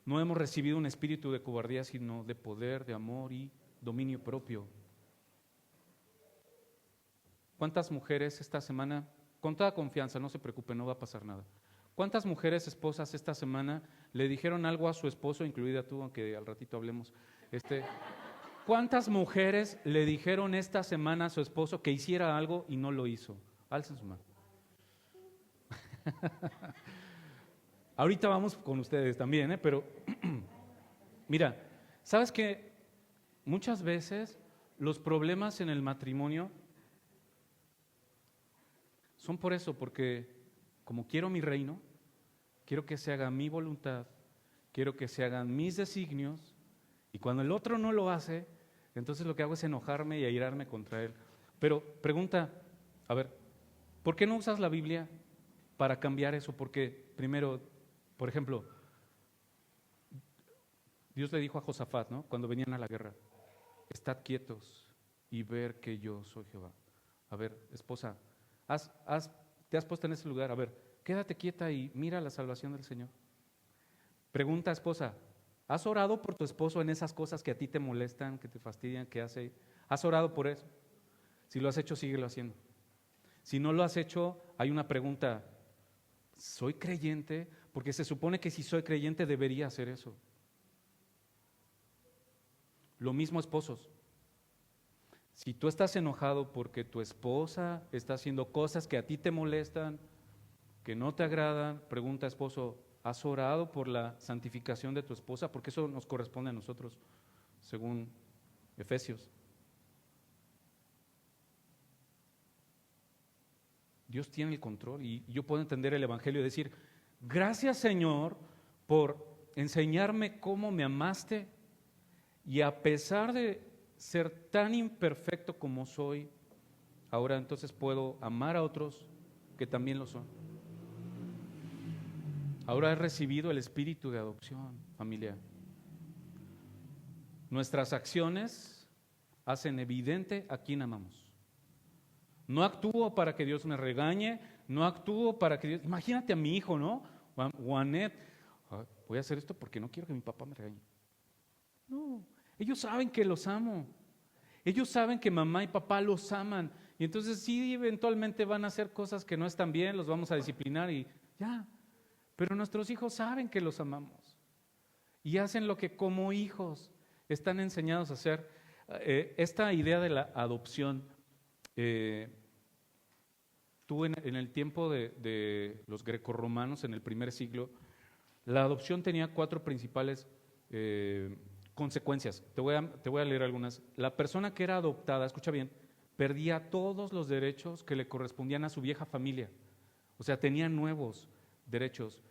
No hemos recibido un espíritu de cobardía, sino de poder, de amor y dominio propio. ¿Cuántas mujeres esta semana, con toda confianza, no se preocupe, no va a pasar nada? ¿Cuántas mujeres esposas esta semana le dijeron algo a su esposo, incluida tú, aunque al ratito hablemos? ¿Cuántas mujeres le dijeron esta semana a su esposo que hiciera algo y no lo hizo? Alcen su mano. Ahorita vamos con ustedes también, pero mira, ¿sabes qué? Muchas veces los problemas en el matrimonio son por eso, porque como quiero mi reino, quiero que se haga mi voluntad, quiero que se hagan mis designios, y cuando el otro no lo hace, entonces lo que hago es enojarme y airarme contra él. Pero pregunta, a ver, ¿por qué no usas la Biblia para cambiar eso? Porque primero, por ejemplo, Dios le dijo a Josafat, ¿no? Cuando venían a la guerra, estad quietos y ver que yo soy Jehová. A ver, esposa, te has puesto en ese lugar, a ver, quédate quieta y mira la salvación del Señor. Pregunta, esposa, ¿has orado por tu esposo en esas cosas que a ti te molestan, que te fastidian, que hace? ¿Has orado por eso? Si lo has hecho, síguelo haciendo. Si no lo has hecho, hay una pregunta, ¿soy creyente? Porque se supone que si soy creyente debería hacer eso. Lo mismo esposos. Si tú estás enojado porque tu esposa está haciendo cosas que a ti te molestan, que no te agradan, pregunta, esposo, ¿has orado por la santificación de tu esposa? Porque eso nos corresponde a nosotros, según Efesios. Dios tiene el control y yo puedo entender el Evangelio y decir, gracias Señor por enseñarme cómo me amaste y a pesar de ser tan imperfecto como soy, ahora entonces puedo amar a otros que también lo son. Ahora he recibido el espíritu de adopción, familia. Nuestras acciones hacen evidente a quién amamos. No actúo para que Dios me regañe, no actúo para que Dios... Imagínate a mi hijo, ¿no? O a Anet, voy a hacer esto porque no quiero que mi papá me regañe. No, ellos saben que los amo. Ellos saben que mamá y papá los aman. Y entonces sí, eventualmente van a hacer cosas que no están bien, los vamos a disciplinar y ya. Pero nuestros hijos saben que los amamos. Y hacen lo que como hijos están enseñados a hacer. Esta idea de la adopción, tú en el tiempo de los grecorromanos, en el primer siglo, la adopción tenía 4 principales consecuencias. Te voy a leer algunas. La persona que era adoptada, escucha bien, perdía todos los derechos que le correspondían a su vieja familia. O sea, tenía nuevos derechos.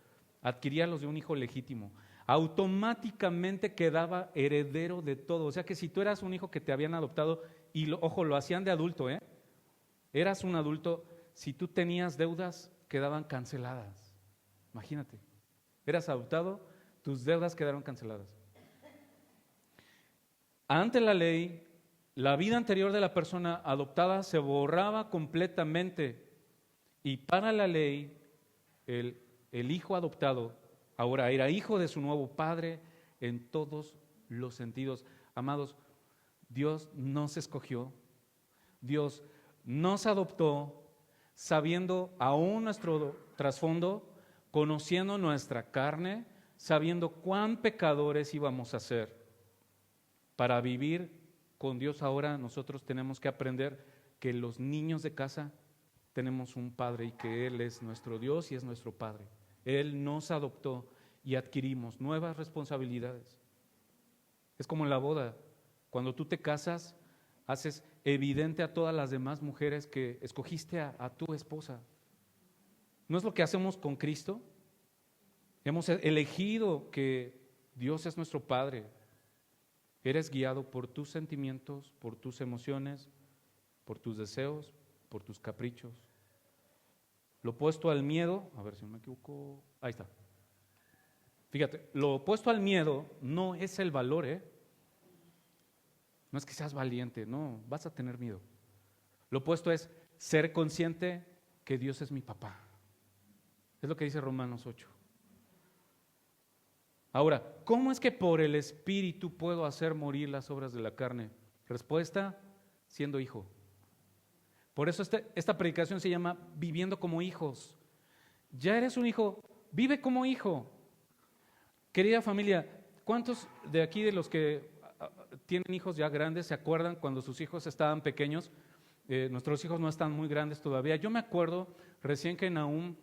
Adquiría los de un hijo legítimo. Automáticamente quedaba heredero de todo. O sea que si tú eras un hijo que te habían adoptado, y ojo, lo hacían de adulto, eras un adulto, si tú tenías deudas, quedaban canceladas. Imagínate, eras adoptado, tus deudas quedaron canceladas. Ante la ley, la vida anterior de la persona adoptada se borraba completamente y para la ley, el hijo adoptado ahora era hijo de su nuevo padre en todos los sentidos. Amados, Dios nos escogió, Dios nos adoptó, sabiendo aún nuestro trasfondo, conociendo nuestra carne, sabiendo cuán pecadores íbamos a ser. Para vivir con Dios ahora nosotros tenemos que aprender que los niños de casa tenemos un Padre y que Él es nuestro Dios y es nuestro Padre. Él nos adoptó y adquirimos nuevas responsabilidades. Es como en la boda, cuando tú te casas, haces evidente a todas las demás mujeres que escogiste a tu esposa. ¿No es lo que hacemos con Cristo? Hemos elegido que Dios es nuestro Padre. Eres guiado por tus sentimientos, por tus emociones, por tus deseos, por tus caprichos. Lo opuesto al miedo, a ver si no me equivoco, ahí está. Fíjate, lo opuesto al miedo no es el valor, No es que seas valiente, no, vas a tener miedo. Lo opuesto es ser consciente que Dios es mi papá. Es lo que dice Romanos 8. Ahora, ¿cómo es que por el Espíritu puedo hacer morir las obras de la carne? Respuesta, siendo hijo. Por eso esta predicación se llama Viviendo como hijos. Ya eres un hijo, vive como hijo. Querida familia, ¿cuántos de aquí de los que tienen hijos ya grandes se acuerdan cuando sus hijos estaban pequeños? Nuestros hijos no están muy grandes todavía. Yo me acuerdo recién que Nahum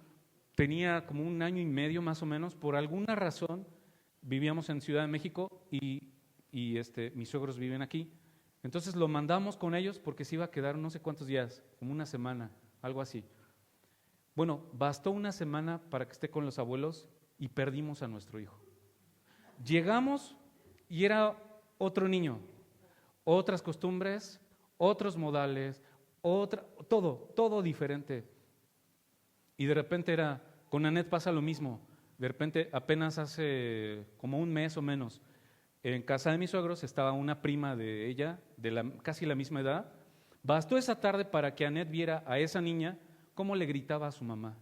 tenía como 1 año y medio más o menos, por alguna razón vivíamos en Ciudad de México y mis suegros viven aquí. Entonces lo mandamos con ellos porque se iba a quedar no sé cuántos días, como 1 semana, algo así. Bueno, bastó 1 semana para que esté con los abuelos y perdimos a nuestro hijo. Llegamos y era otro niño, otras costumbres, otros modales, todo diferente. Y de repente con Anet pasa lo mismo. De repente, apenas hace como 1 mes o menos, en casa de mis suegros estaba una prima de ella, casi la misma edad. Bastó esa tarde para que Anet viera a esa niña cómo le gritaba a su mamá.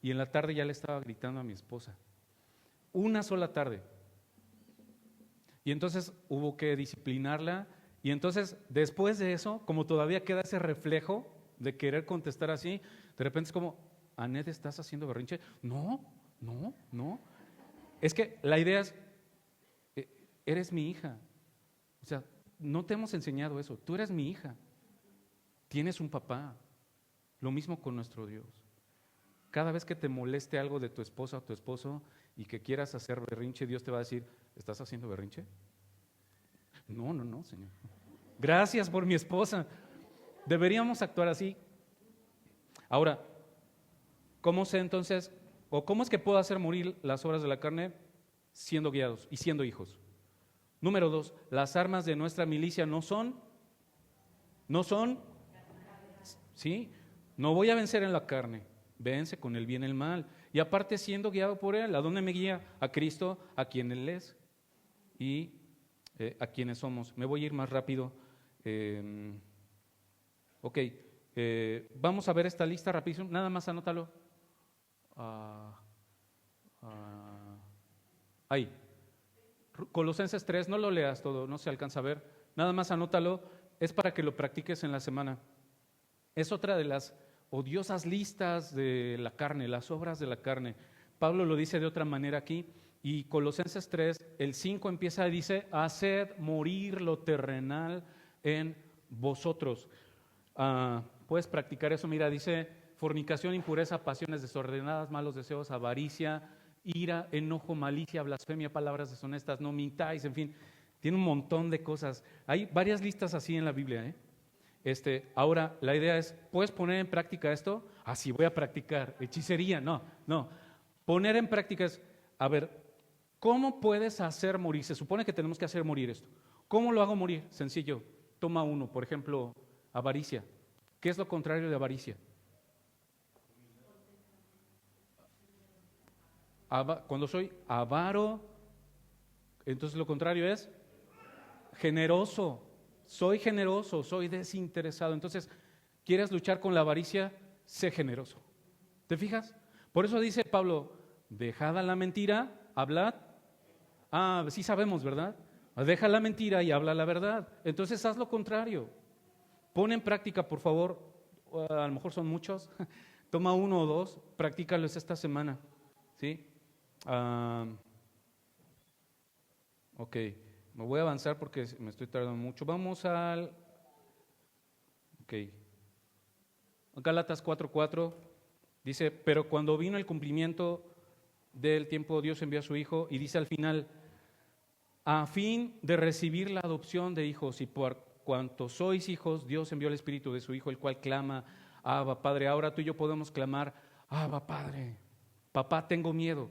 Y en la tarde ya le estaba gritando a mi esposa. 1 sola tarde. Y entonces hubo que disciplinarla. Y entonces, después de eso, como todavía queda ese reflejo de querer contestar así, de repente es como, Anet, ¿estás haciendo berrinche? No. Es que la idea es, eres mi hija. O sea, no te hemos enseñado eso. Tú eres mi hija. Tienes un papá. Lo mismo con nuestro Dios. Cada vez que te moleste algo de tu esposa o tu esposo y que quieras hacer berrinche, Dios te va a decir, ¿estás haciendo berrinche? No, Señor. Gracias por mi esposa. Deberíamos actuar así. Ahora, ¿Cómo sé entonces, o cómo es que puedo hacer morir las obras de la carne? Siendo guiados y siendo hijos. Número 2, las armas de nuestra milicia no son, ¿sí? No voy a vencer en la carne, vence con el bien y el mal. Y aparte siendo guiado por Él, ¿a dónde me guía? A Cristo, a quien Él es y a quienes somos. Me voy a ir más rápido. Ok, vamos a ver esta lista rapidísimo, nada más anótalo. Ahí, Colosenses 3, no lo leas todo, no se alcanza a ver, nada más anótalo, es para que lo practiques en la semana. Es otra de las odiosas listas de la carne, las obras de la carne. Pablo lo dice de otra manera aquí, y Colosenses 3, el 5 empieza y dice, haced morir lo terrenal en vosotros. Puedes practicar eso, mira, dice fornicación, impureza, pasiones desordenadas, malos deseos, avaricia, ira, enojo, malicia, blasfemia, palabras deshonestas, no mintáis, en fin, tiene un montón de cosas. Hay varias listas así en la Biblia, Ahora, la idea es, ¿puedes poner en práctica esto? Sí, voy a practicar. Hechicería, no. Poner en práctica es, a ver, ¿cómo puedes hacer morir? Se supone que tenemos que hacer morir esto. ¿Cómo lo hago morir? Sencillo. Toma uno, por ejemplo, avaricia. ¿Qué es lo contrario de avaricia? Cuando soy avaro, entonces lo contrario es generoso. Soy generoso, soy desinteresado. Entonces, ¿quieres luchar con la avaricia? Sé generoso. ¿Te fijas? Por eso dice Pablo, dejad la mentira, hablad. Sí sabemos, ¿verdad? Deja la mentira y habla la verdad. Entonces, haz lo contrario. Pon en práctica, por favor, a lo mejor son muchos, toma uno o dos, practícalos esta semana. ¿Sí? Ok, me voy a avanzar porque me estoy tardando mucho. Vamos al... Ok. Gálatas 4:4 dice, pero cuando vino el cumplimiento del tiempo, Dios envió a su Hijo y dice al final, a fin de recibir la adopción de hijos, y por cuanto sois hijos, Dios envió el Espíritu de su Hijo, el cual clama, Abba, Padre. Ahora tú y yo podemos clamar, Abba, Padre, papá, tengo miedo.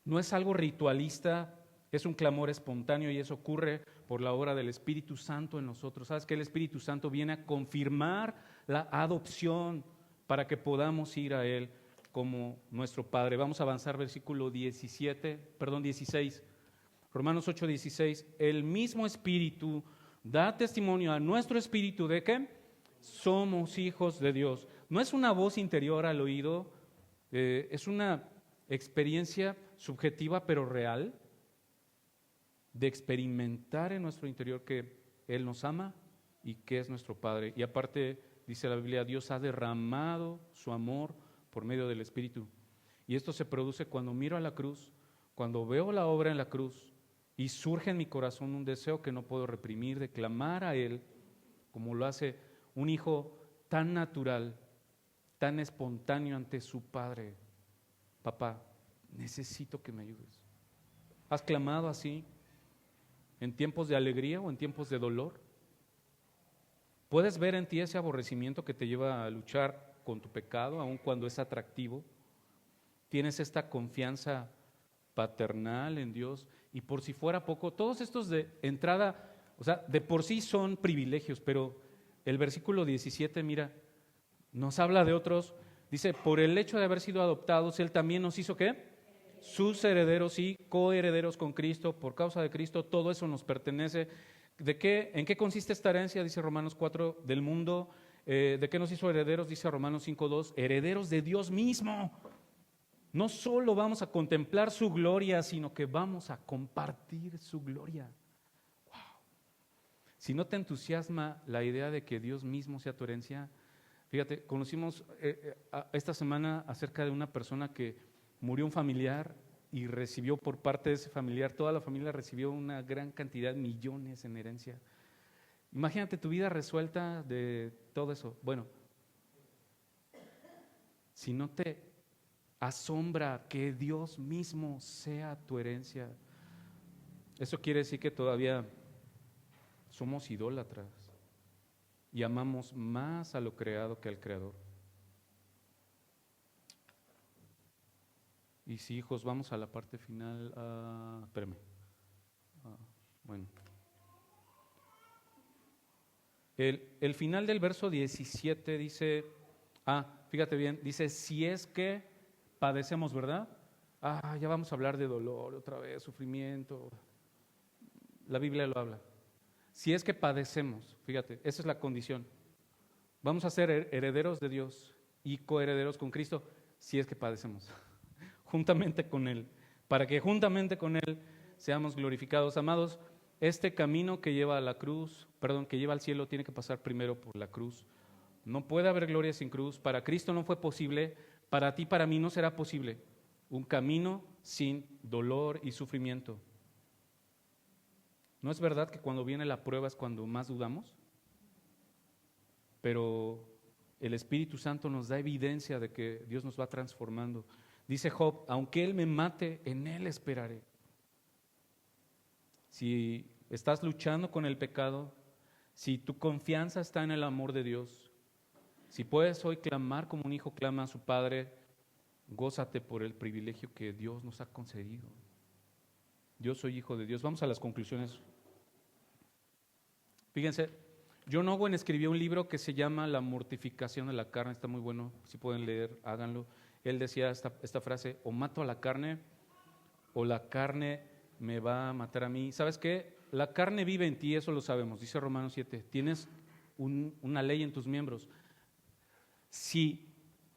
No es algo ritualista, es un clamor espontáneo y eso ocurre por la obra del Espíritu Santo en nosotros. ¿Sabes que el Espíritu Santo viene a confirmar la adopción para que podamos ir a Él como nuestro Padre? Vamos a avanzar versículo 16. Romanos 8:16, el mismo Espíritu da testimonio a nuestro espíritu de que somos hijos de Dios. No es una voz interior al oído, es una experiencia subjetiva pero real de experimentar en nuestro interior que Él nos ama y que es nuestro Padre. Y aparte, dice la Biblia, Dios ha derramado su amor por medio del Espíritu. Y esto se produce cuando miro a la cruz, cuando veo la obra en la cruz y surge en mi corazón un deseo que no puedo reprimir de clamar a Él como lo hace un hijo tan natural, tan espontáneo ante su Padre. Papá, necesito que me ayudes. ¿Has clamado así en tiempos de alegría o en tiempos de dolor? ¿Puedes ver en ti ese aborrecimiento que te lleva a luchar con tu pecado, aun cuando es atractivo? ¿Tienes esta confianza paternal en Dios? Y por si fuera poco, todos estos de entrada, o sea, de por sí son privilegios, pero el versículo 17, mira, nos habla de otros. Dice, por el hecho de haber sido adoptados, Él también nos hizo, ¿qué? Sus herederos y coherederos con Cristo, por causa de Cristo, todo eso nos pertenece. ¿En qué consiste esta herencia? Dice Romanos 4, del mundo. ¿De qué nos hizo herederos? Dice Romanos 5:2, herederos de Dios mismo. No solo vamos a contemplar su gloria, sino que vamos a compartir su gloria. Wow. Si no te entusiasma la idea de que Dios mismo sea tu herencia, fíjate, conocimos esta semana acerca de una persona que murió un familiar y recibió por parte de ese familiar, toda la familia recibió una gran cantidad, millones en herencia. Imagínate tu vida resuelta de todo eso. Bueno, si no te asombra que Dios mismo sea tu herencia, eso quiere decir que todavía somos idólatras y amamos más a lo creado que al Creador. Y sí, hijos, vamos a la parte final. Espérame. Bueno. El final del verso 17 dice, fíjate bien, dice, si es que padecemos, ¿verdad? Ya vamos a hablar de dolor otra vez, sufrimiento. La Biblia lo habla. Si es que padecemos, fíjate, esa es la condición. Vamos a ser herederos de Dios y coherederos con Cristo, si es que padecemos, juntamente con Él, para que juntamente con Él seamos glorificados. Amados, este camino que lleva a la cruz, que lleva al cielo, tiene que pasar primero por la cruz. No puede haber gloria sin cruz. Para Cristo no fue posible, para ti, para mí no será posible un camino sin dolor y sufrimiento. ¿No es verdad que cuando viene la prueba es cuando más dudamos? Pero el Espíritu Santo nos da evidencia de que Dios nos va transformando. Dice Job, aunque Él me mate, en Él esperaré. Si estás luchando con el pecado, si tu confianza está en el amor de Dios, si puedes hoy clamar como un hijo clama a su padre, gózate por el privilegio que Dios nos ha concedido. Yo soy hijo de Dios. Vamos a las conclusiones. Fíjense, John Owen escribió un libro que se llama La mortificación de la carne, está muy bueno, si pueden leer, háganlo. Él decía esta frase, o mato a la carne, o la carne me va a matar a mí. ¿Sabes qué? La carne vive en ti, eso lo sabemos, dice Romanos 7, tienes una ley en tus miembros. Si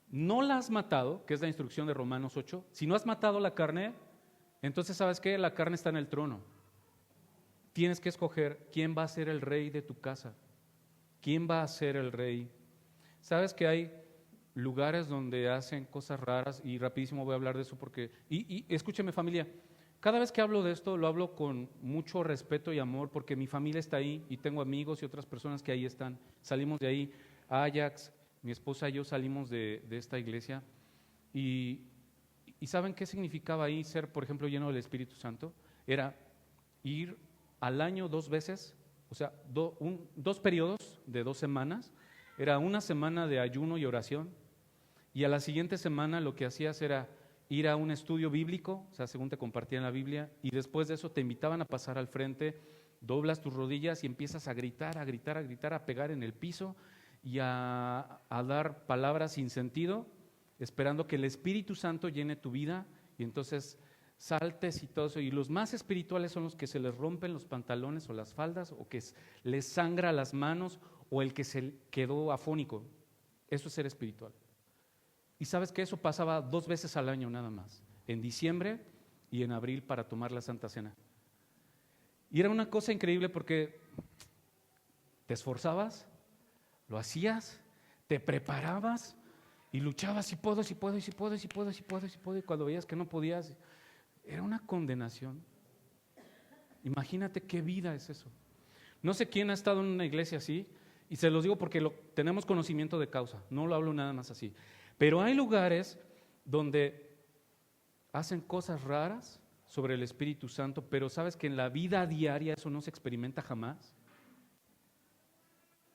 no la has matado, que es la instrucción de Romanos 8, si no has matado la carne, entonces ¿sabes qué? La carne está en el trono. Tienes que escoger quién va a ser el rey de tu casa. ¿Quién va a ser el rey? ¿Sabes que hay lugares donde hacen cosas raras? Y rapidísimo voy a hablar de eso porque... Y escúcheme familia, cada vez que hablo de esto lo hablo con mucho respeto y amor porque mi familia está ahí y tengo amigos y otras personas que ahí están. Salimos de ahí, Ajax, mi esposa y yo salimos de esta iglesia y ¿saben qué significaba ahí ser, por ejemplo, lleno del Espíritu Santo? Era ir al año 2 veces, o sea, 2 periodos de 2 semanas, era una semana de ayuno y oración, y a la siguiente semana lo que hacías era ir a un estudio bíblico, o sea, según te compartían la Biblia, y después de eso te invitaban a pasar al frente, doblas tus rodillas y empiezas a gritar, a pegar en el piso y a dar palabras sin sentido, esperando que el Espíritu Santo llene tu vida, y entonces saltes y todo eso. Y los más espirituales son los que se les rompen los pantalones o las faldas, o que les sangra las manos, o el que se quedó afónico. Eso es ser espiritual. Y sabes que eso pasaba 2 veces al año nada más, en diciembre y en abril para tomar la Santa Cena. Y era una cosa increíble porque te esforzabas, lo hacías, te preparabas y luchabas, si puedo, y cuando veías que no podías, era una condenación. Imagínate qué vida es eso. No sé quién ha estado en una iglesia así, y se los digo porque tenemos conocimiento de causa, no lo hablo nada más así. Pero hay lugares donde hacen cosas raras sobre el Espíritu Santo, pero sabes que en la vida diaria eso no se experimenta jamás.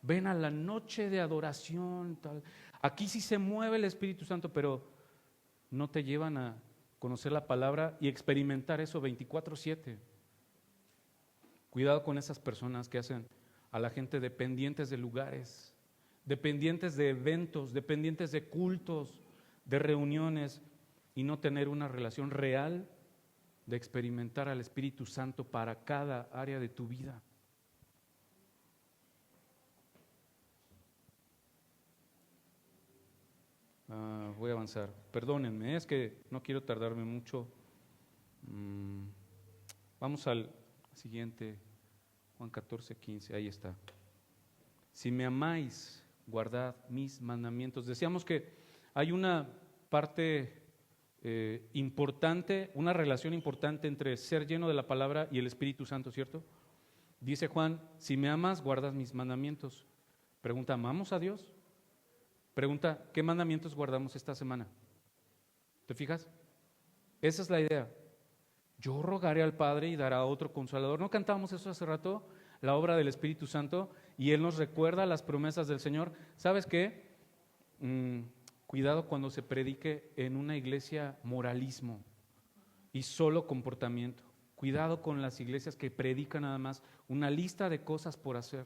Ven a la noche de adoración, tal. Aquí sí se mueve el Espíritu Santo, pero no te llevan a conocer la palabra y experimentar eso 24/7. Cuidado con esas personas que hacen a la gente dependientes de lugares, dependientes de eventos, dependientes de cultos, de reuniones, y no tener una relación real de experimentar al Espíritu Santo para cada área de tu vida. Voy a avanzar. Perdónenme, es que no quiero tardarme mucho. Vamos al siguiente, Juan 14:15, ahí está. Si me amáis, guardad mis mandamientos. Decíamos que hay una parte importante, una relación importante entre ser lleno de la palabra y el Espíritu Santo, ¿cierto? Dice Juan, si me amas, guardas mis mandamientos. Pregunta, ¿amamos a Dios? Pregunta, ¿qué mandamientos guardamos esta semana? ¿Te fijas? Esa es la idea. Yo rogaré al Padre y dará otro consolador. ¿No cantábamos eso hace rato? La obra del Espíritu Santo, y Él nos recuerda las promesas del Señor. ¿Sabes qué? Cuidado cuando se predique en una iglesia moralismo y solo comportamiento. Cuidado con las iglesias que predican nada más una lista de cosas por hacer.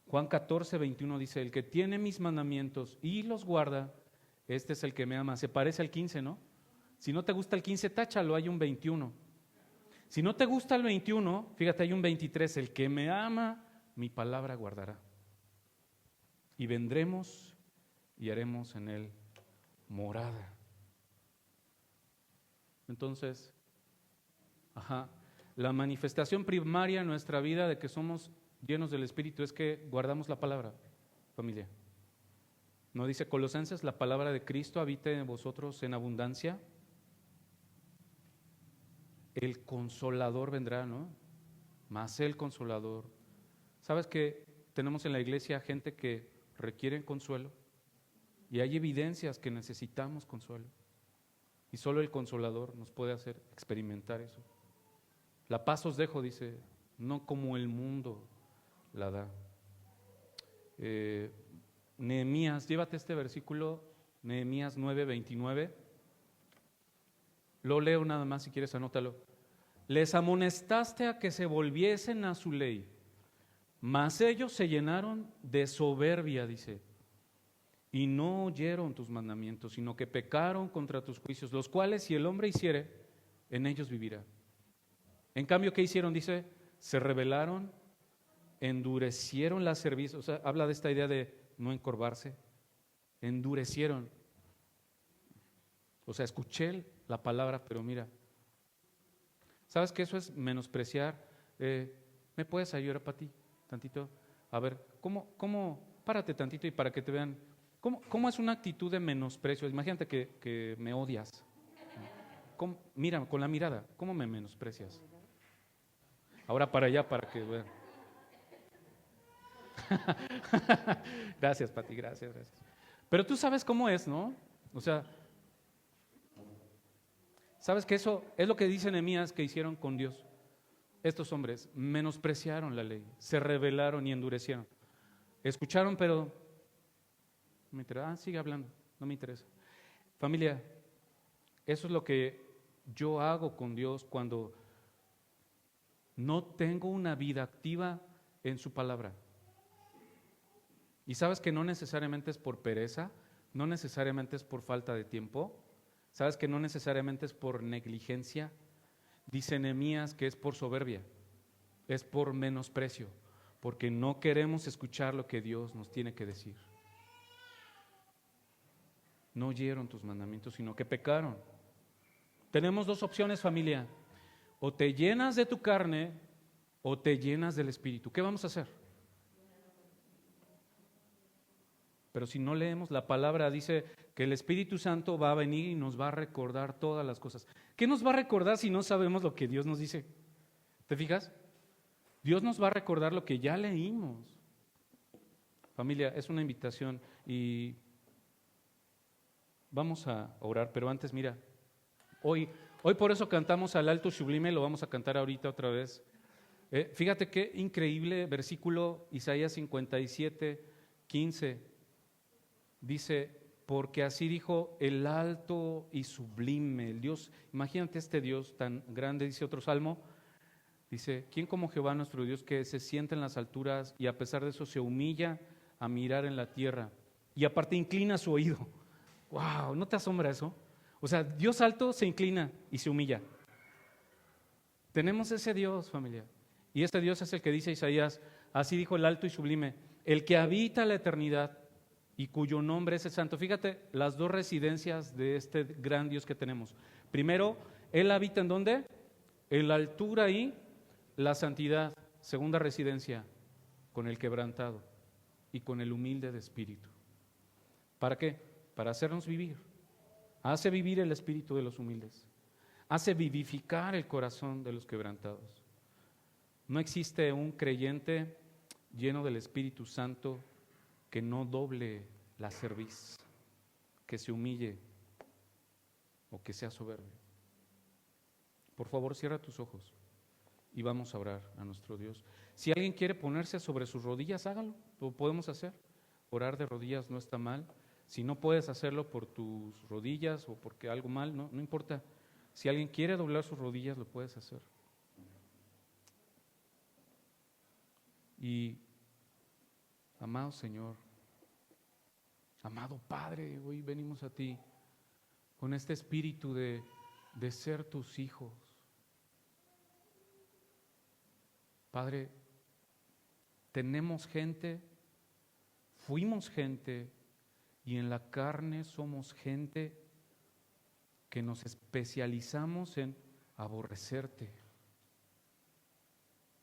Juan 14:21 dice, el que tiene mis mandamientos y los guarda, este es el que me ama. Se parece al 15, ¿no? Si no te gusta el 15, táchalo, hay un 21. Si no te gusta el 21, fíjate, hay un 23, el que me ama, mi palabra guardará. Y vendremos y haremos en él morada. Entonces, la manifestación primaria en nuestra vida de que somos llenos del Espíritu es que guardamos la palabra, familia. ¿No dice Colosenses, la palabra de Cristo habite en vosotros en abundancia? El Consolador vendrá, ¿no? Más el Consolador. ¿Sabes que tenemos en la iglesia gente que requiere consuelo? Y hay evidencias que necesitamos consuelo. Y solo el Consolador nos puede hacer experimentar eso. La paz os dejo, dice, no como el mundo la da. Nehemías, llévate este versículo, Nehemías 9:29. Lo leo nada más, si quieres anótalo. Les amonestaste a que se volviesen a su ley, mas ellos se llenaron de soberbia, dice, y no oyeron tus mandamientos, sino que pecaron contra tus juicios, los cuales si el hombre hiciere, en ellos vivirá. En cambio, ¿qué hicieron? Dice, se rebelaron, endurecieron la cerviz, o sea, habla de esta idea de no encorvarse, endurecieron. O sea, escuché la palabra, pero mira, ¿sabes que eso es menospreciar? ¿Me puedes ayudar para ti tantito? A ver, párate tantito y para que te vean, ¿cómo es una actitud de menosprecio? Imagínate que me odias. Mira, con la mirada, ¿cómo me menosprecias? Ahora para allá, para que vean. Gracias, Pati, gracias. Pero tú sabes cómo es, ¿no? O sea, ¿sabes que eso es lo que dice Nehemías que hicieron con Dios? Estos hombres menospreciaron la ley, se rebelaron y endurecieron. Escucharon, pero no me interesa. Sigue hablando, no me interesa. Familia, eso es lo que yo hago con Dios cuando no tengo una vida activa en su palabra. Y sabes que no necesariamente es por pereza, no necesariamente es por falta de tiempo, sabes que no necesariamente es por negligencia. Dice Nehemías que es por soberbia, es por menosprecio, porque no queremos escuchar lo que Dios nos tiene que decir. No oyeron tus mandamientos, sino que pecaron. Tenemos dos opciones, familia. O te llenas de tu carne o te llenas del Espíritu. ¿Qué vamos a hacer? Pero si no leemos la palabra, dice que el Espíritu Santo va a venir y nos va a recordar todas las cosas. ¿Qué nos va a recordar si no sabemos lo que Dios nos dice? ¿Te fijas? Dios nos va a recordar lo que ya leímos. Familia, es una invitación y vamos a orar, pero antes mira, hoy por eso cantamos al alto sublime, lo vamos a cantar ahorita otra vez. Fíjate qué increíble versículo, Isaías 57:15. Dice, porque así dijo el alto y sublime, el Dios, imagínate este Dios tan grande, dice otro salmo, dice, ¿quién como Jehová nuestro Dios que se sienta en las alturas y a pesar de eso se humilla a mirar en la tierra y aparte inclina su oído? ¡Wow! ¿No te asombra eso? O sea, Dios alto se inclina y se humilla. Tenemos ese Dios, familia, y este Dios es el que dice Isaías, así dijo el alto y sublime, el que habita la eternidad y cuyo nombre es el Santo. Fíjate las dos residencias de este gran Dios que tenemos. Primero, Él habita ¿en dónde? En la altura y la santidad. Segunda residencia, con el quebrantado y con el humilde de espíritu. ¿Para qué? Para hacernos vivir. Hace vivir el espíritu de los humildes. Hace vivificar el corazón de los quebrantados. No existe un creyente lleno del Espíritu Santo que no doble la cerviz, que se humille o que sea soberbio. Por favor, cierra tus ojos y vamos a orar a nuestro Dios. Si alguien quiere ponerse sobre sus rodillas, hágalo, lo podemos hacer. orar de rodillas no está mal. Si no puedes hacerlo por tus rodillas o porque algo mal, no importa. Si alguien quiere doblar sus rodillas, lo puedes hacer. Y, amado Señor, amado Padre, hoy venimos a ti con este espíritu de ser tus hijos. Padre, tenemos gente, fuimos gente, y en la carne somos gente que nos especializamos en aborrecerte.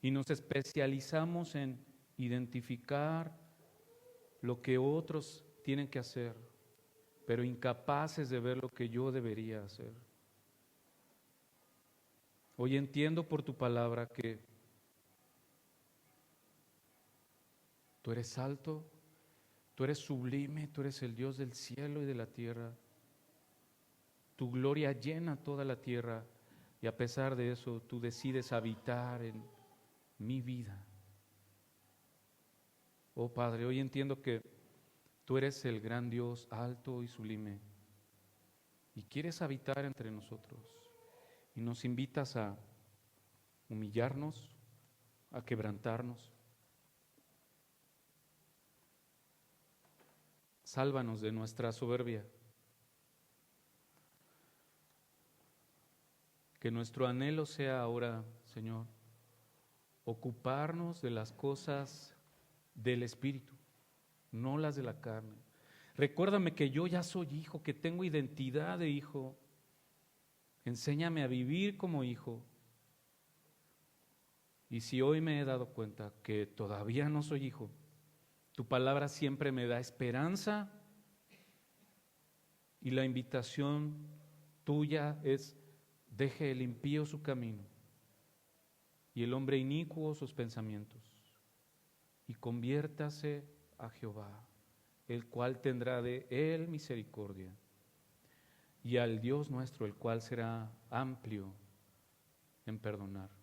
Y nos especializamos en identificar lo que otros tienen que hacer, pero incapaces de ver lo que yo debería hacer. Hoy entiendo por tu palabra que tú eres alto, tú eres sublime, tú eres el Dios del cielo y de la tierra. Tu gloria llena toda la tierra y a pesar de eso tú decides habitar en mi vida. Oh Padre, hoy entiendo que tú eres el gran Dios alto y sublime y quieres habitar entre nosotros y nos invitas a humillarnos, a quebrantarnos. Sálvanos de nuestra soberbia. Que nuestro anhelo sea ahora, Señor, ocuparnos de las cosas del Espíritu, no las de la carne. Recuérdame que yo ya soy hijo, que tengo identidad de hijo. Enséñame a vivir como hijo. Y si hoy me he dado cuenta que todavía no soy hijo, tu palabra siempre me da esperanza y la invitación tuya es: deje el impío su camino y el hombre inicuo sus pensamientos y conviértase a Jehová, el cual tendrá de él misericordia, y al Dios nuestro, el cual será amplio en perdonar.